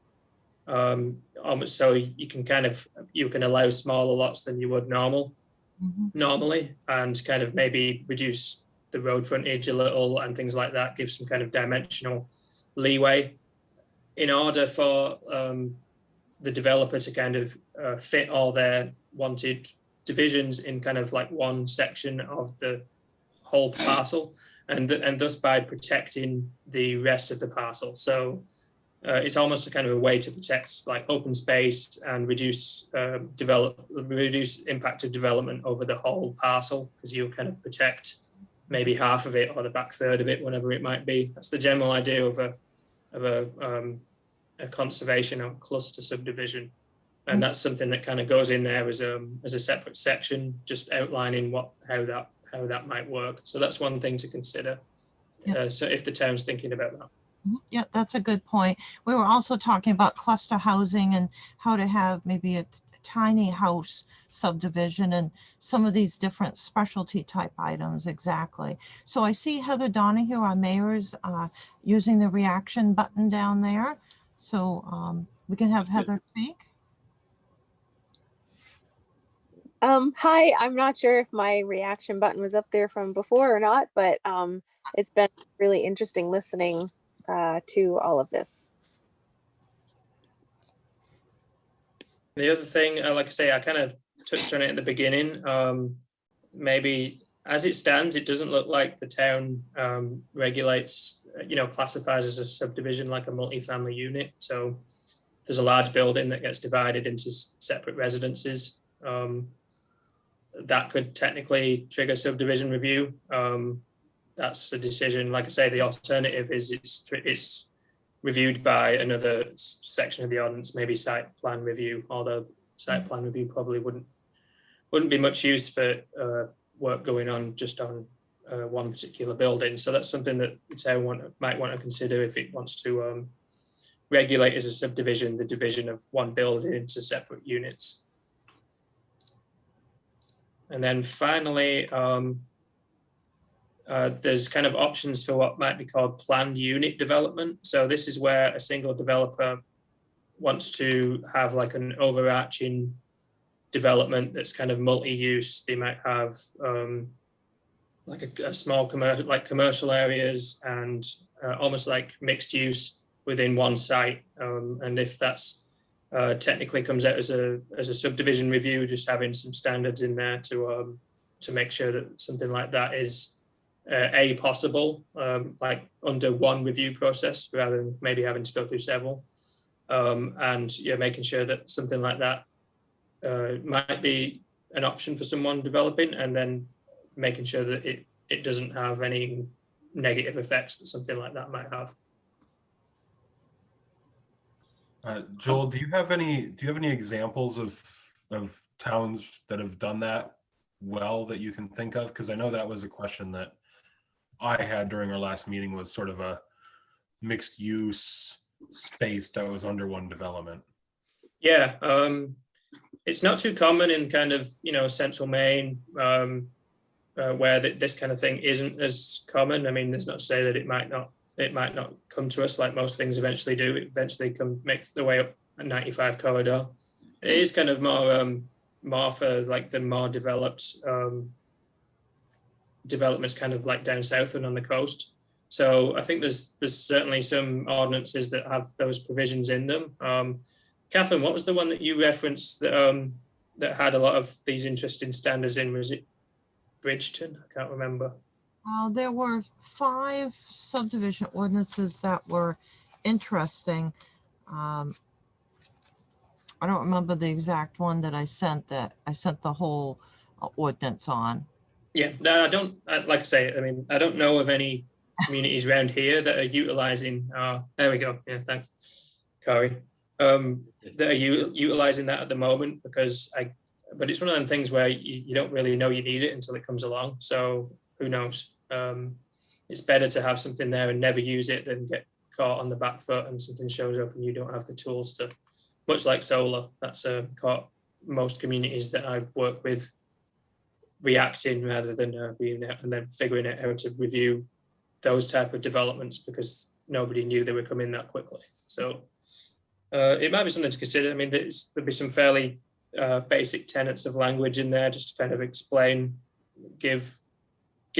So you can allow smaller lots than you would normally, and kind of maybe reduce the road frontage a little and things like that, give some kind of dimensional leeway in order for the developer to kind of fit all their wanted divisions in kind of like one section of the whole parcel, and thus by protecting the rest of the parcel. So it's almost a kind of a way to protect like open space and reduce impact of development over the whole parcel, because you'll kind of protect maybe half of it or the back third of it, whatever it might be. That's the general idea of a conservation or cluster subdivision, and that's something that kind of goes in there as a separate section, just outlining how that might work. So that's one thing to consider.
Yeah.
So if the town's thinking about that.
Yeah, that's a good point. We were also talking about cluster housing and how to have maybe a tiny house subdivision and some of these different specialty type items. Exactly. So I see Heather Donahue, our mayor's using the reaction button down there. So we can have Heather speak.
Hi, I'm not sure if my reaction button was up there from before or not, but it's been really interesting listening to all of this.
The other thing, like I say, I kind of touched on it at the beginning. Maybe as it stands, it doesn't look like the town regulates, classifies as a subdivision like a multifamily unit. So if there's a large building that gets divided into separate residences, that could technically trigger subdivision review. That's a decision. Like I say, the alternative is it's reviewed by another section of the ordinance, maybe site plan review, although site plan review probably wouldn't be much use for work going on just on one particular building. So that's something that the town might want to consider if it wants to regulate as a subdivision the division of one building into separate units. And then finally, there's kind of options for what might be called planned unit development. So this is where a single developer wants to have like an overarching development that's kind of multi-use. They might have like a small commercial areas and almost like mixed use within one site. And if that's technically comes out as a subdivision review, just having some standards in there to make sure that something like that is possible, like under one review process rather than maybe having to go through several. And yeah, making sure that something like that might be an option for someone developing, and then making sure that it doesn't have any negative effects that something like that might have.
Joel, do you have any examples of towns that have done that well that you can think of? Because I know that was a question that I had during our last meeting, was sort of a mixed use space that was under one development. Yeah,
it's not too common in kind of, central Maine, where this kind of thing isn't as common. I mean, there's not to say that it might not come to us like most things eventually do. It eventually make the way up a 95 corridor. It is kind of more for like the more developed developments kind of like down south and on the coast. So I think there's certainly some ordinances that have those provisions in them. Catherine, what was the one that you referenced that had a lot of these interesting standards in? Was it Bridgeton? I can't remember.
There were 5 subdivision ordinances that were interesting. I don't remember the exact one that I sent the whole ordinance on.
Yeah, no, I don't, like I say, I mean, I don't know of any communities around here that are utilizing, there we go. Yeah, thanks, Corey. That are utilizing that at the moment, because but it's one of them things where you don't really know you need it until it comes along. So who knows? It's better to have something there and never use it than get caught on the back foot and something shows up and you don't have the tools to, much like solar. That's caught most communities that I work with reacting rather than being there and then figuring out how to review those type of developments because nobody knew they were coming that quickly. So it might be something to consider. I mean, there'd be some fairly basic tenets of language in there just to kind of explain, give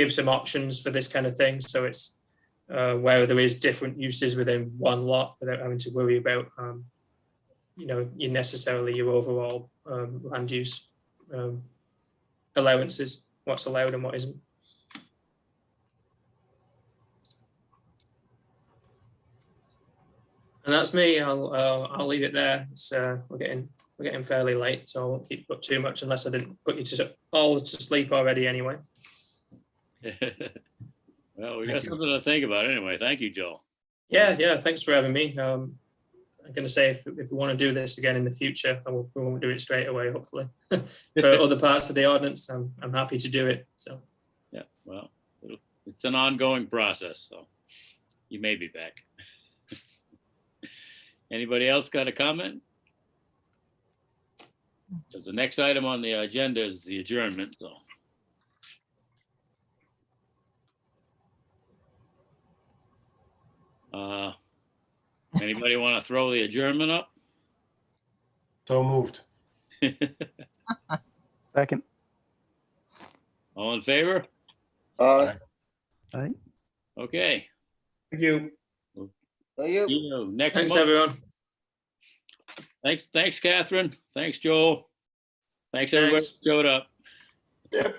some options for this kind of thing. So it's where there is different uses within one lot without having to worry about, your overall land use allowances, what's allowed and what isn't. And that's me. I'll leave it there. We're getting fairly late, so I won't keep up too much unless I didn't put you all to sleep already anyway.
Well, we got something to think about anyway. Thank you, Joel.
Yeah. Thanks for having me. I'm going to say if we want to do this again in the future, we won't do it straight away, hopefully. For other parts of the ordinance, I'm happy to do it. So
yeah, well, it's an ongoing process, so you may be back. Anybody else got a comment? Because the next item on the agenda is the adjournment, so. Anybody want to throw the adjournment up?
So moved.
Second.
All in favor?
Aye.
Okay.
Thank you.
Thank you.
See you next
thanks,
month.
everyone.
Thanks, Catherine. Thanks, Joel. Thanks, everybody who showed up.
Yep.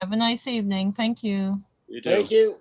Have a nice evening. Thank you.
You too.
Thank you.